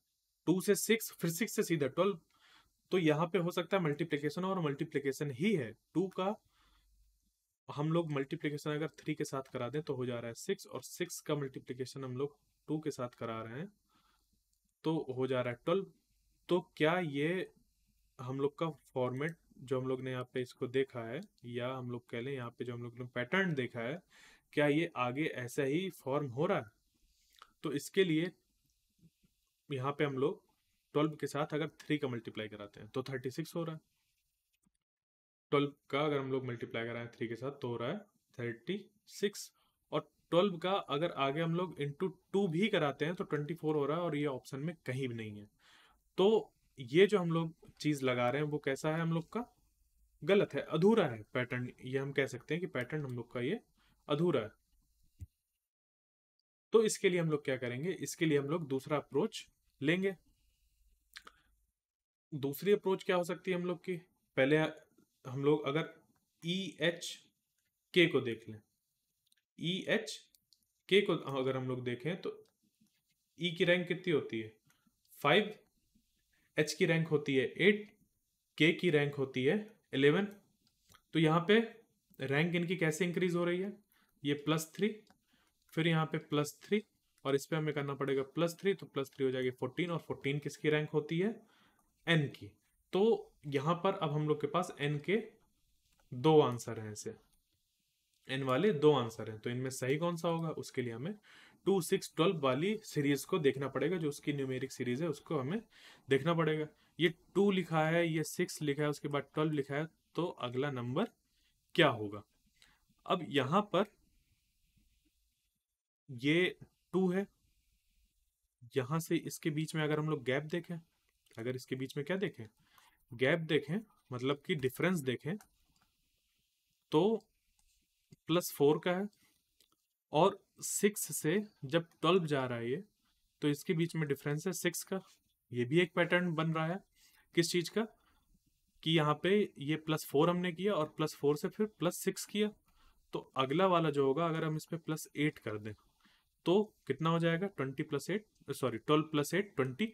2 से 6, फिर 6 से सीधा 12। तो यहाँ पे हो सकता है मल्टीप्लीकेशन, और मल्टीप्लीकेशन ही है 2 का। हम लोग मल्टीप्लीकेशन अगर 3 के साथ करा दें तो हो जा रहा है 6, और 6 का मल्टीप्लीकेशन हम लोग 2 के साथ करा रहे हैं तो हो जा रहा है 12। तो क्या ये हम लोग का फॉर्मेट जो हम लोग ने यहाँ पे इसको देखा है, या हम लोग कह लें यहाँ पे जो हम लोग ने पैटर्न देखा है, क्या ये आगे ऐसा ही फॉर्म हो रहा है। तो इसके लिए यहाँ पे हम लोग 12 के साथ अगर 3 का मल्टीप्लाई कराते हैं तो 36 हो रहा है। 12 का अगर हम लोग मल्टीप्लाई कराएं 3 के साथ तो हो रहा है 36। और 12 का अगर आगे हम लोग इंटू 2 भी कराते हैं तो 24 हो रहा है, और ये ऑप्शन में कहीं भी नहीं है। तो ये जो हम लोग चीज लगा रहे हैं वो कैसा है, हम लोग का गलत है, अधूरा है पैटर्न। ये हम कह सकते हैं कि पैटर्न हम लोग का ये अधूरा है। तो इसके लिए हम लोग क्या करेंगे, इसके लिए हम लोग दूसरा अप्रोच लेंगे। दूसरी अप्रोच क्या हो सकती है हम लोग की, पहले हम लोग अगर ई एच के को देख लें, ई एच के को अगर हम लोग देखें तो ई की रैंक कितनी होती है 5, एच की रैंक होती है 8, के की रैंक होती है 11। तो यहाँ पे रैंक इनकी कैसे इंक्रीज हो रही है, ये +3, फिर यहाँ पे +3, और इस पे हमें करना पड़ेगा +3, तो +3 हो जाएगी 14, और 14 किसकी रैंक होती है, एन की। तो यहाँ पर अब हम लोग के पास एन के 2 आंसर हैं, ऐसे एन वाले 2 आंसर हैं, तो इनमें सही कौन सा होगा, उसके लिए हमें 2, 6, 12 वाली सीरीज को देखना पड़ेगा, जो उसकी न्यूमेरिक सीरीज है उसको हमें देखना पड़ेगा। ये 2 लिखा है, ये 6 लिखा है, उसके बाद 12 लिखा है, तो अगला नंबर क्या होगा। अब यहां पर ये 2 है, यहां से इसके बीच में अगर हम लोग गैप देखें, अगर इसके बीच में क्या देखें, गैप देखें, मतलब कि डिफरेंस देखें, तो +4 का है, और 6 से जब 12 जा रहा है ये, तो इसके बीच में डिफरेंस है 6 का। ये भी एक पैटर्न बन रहा है किस चीज का, कि यहाँ पे ये +4 हमने किया, और +4 से फिर +6 किया। तो अगला वाला जो होगा, अगर हम इस पे +8 कर दें तो कितना हो जाएगा 12 + 8 20,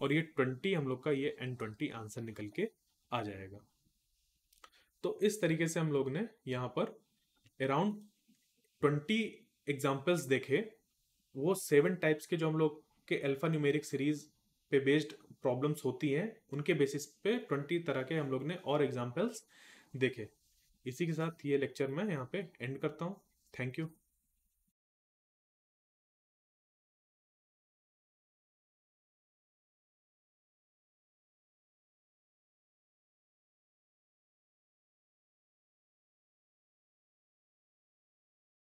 और ये 20 हम लोग का ये N20 आंसर निकल के आ जाएगा। तो इस तरीके से हम लोग ने यहाँ पर अराउंड 20 एग्जाम्पल्स देखे, वो 7 टाइप्स के जो हम लोग के अल्फा न्यूमेरिक सीरीज पे बेस्ड प्रॉब्लम्स होती हैं, उनके बेसिस पे 20 तरह के हम लोग ने और एग्जाम्पल्स देखे। इसी के साथ ये लेक्चर मैं यहाँ पे एंड करता हूँ। Thank you.